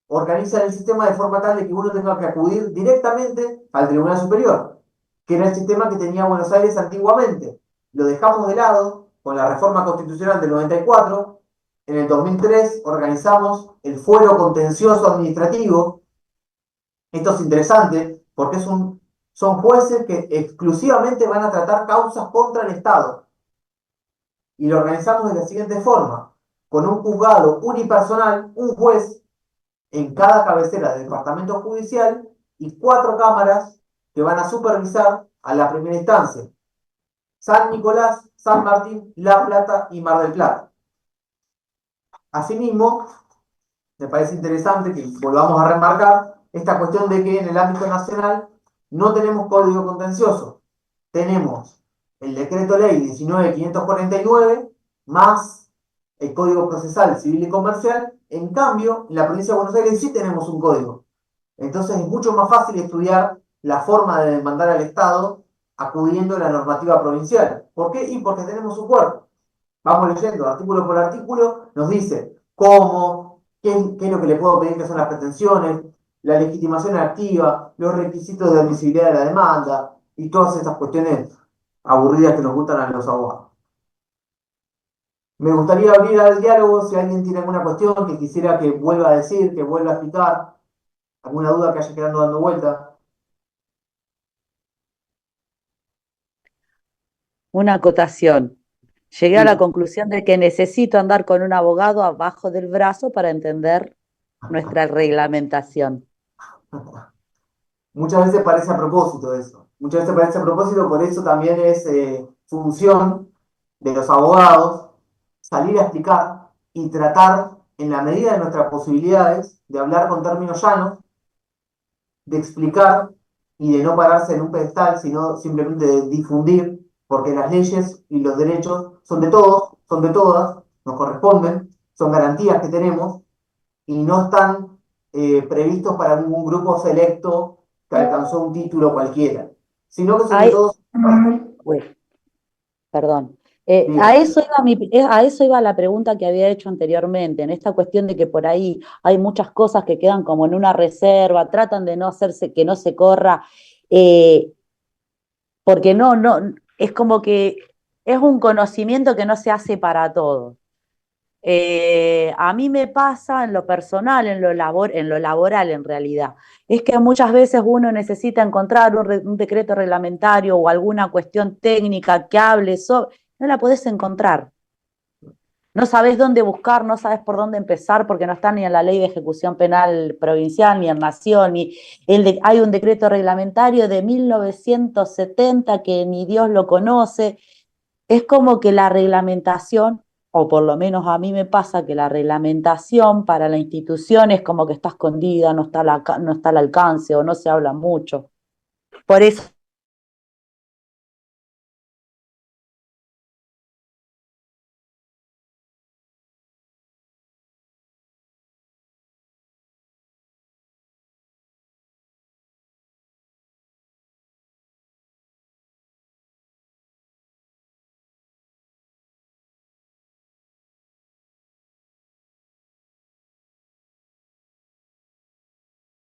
organizan el sistema de forma tal de que uno tenga que acudir directamente al Tribunal Superior, que era el sistema que tenía Buenos Aires antiguamente. Lo dejamos de lado con la reforma constitucional del 94. En el 2003 organizamos el fuero contencioso administrativo. Esto es interesante porque son jueces que exclusivamente van a tratar causas contra el Estado. Y lo organizamos de la siguiente forma: con un juzgado unipersonal, un juez en cada cabecera del departamento judicial y 4 cámaras que van a supervisar a la primera instancia: San Nicolás, San Martín, La Plata y Mar del Plata. Asimismo, me parece interesante que volvamos a remarcar esta cuestión de que en el ámbito nacional no tenemos código contencioso. Tenemos el decreto ley 19.549 más el Código Procesal Civil y Comercial. En cambio, en la provincia de Buenos Aires sí tenemos un código. Entonces es mucho más fácil estudiar la forma de demandar al Estado acudiendo a la normativa provincial. ¿Por qué? Y porque tenemos un cuerpo. Vamos leyendo artículo por artículo, nos dice cómo, qué es lo que le puedo pedir, que son las pretensiones, la legitimación activa, los requisitos de admisibilidad de la demanda y todas estas cuestiones aburridas que nos gustan a los abogados. Me gustaría abrir al diálogo si alguien tiene alguna cuestión que quisiera que vuelva a decir, que vuelva a explicar, alguna duda que haya quedado dando vuelta. Una acotación. Llegué a la Sí. conclusión de que necesito andar con un abogado abajo del brazo para entender nuestra reglamentación. Muchas veces parece a propósito eso. Muchas veces parece a propósito, por eso también es función de los abogados salir a explicar y tratar, en la medida de nuestras posibilidades, de hablar con términos llanos, de explicar y de no pararse en un pedestal, sino simplemente de difundir, porque las leyes y los derechos son de todos, son de todas, nos corresponden, son garantías que tenemos y no están previstos para un grupo selecto que alcanzó un título cualquiera, sino que son de Hay, todos. uy, perdón. Diga. A eso iba la pregunta que había hecho anteriormente, en esta cuestión de que por ahí hay muchas cosas que quedan como en una reserva, tratan de no hacerse, que no se corra, eh, porque es como que es un conocimiento que no se hace para todos. A mí me pasa en lo personal, en lo laboral en realidad, es que muchas veces uno necesita encontrar un decreto reglamentario o alguna cuestión técnica que hable sobre, no la podés encontrar. No sabés dónde buscar, no sabés por dónde empezar, porque no está ni en la ley de ejecución penal provincial, ni en Nación, hay un decreto reglamentario de 1970 que ni Dios lo conoce. Es como que la reglamentación, o por lo menos a mí me pasa que la reglamentación para la institución es como que está escondida, no está al alcance o no se habla mucho. Por eso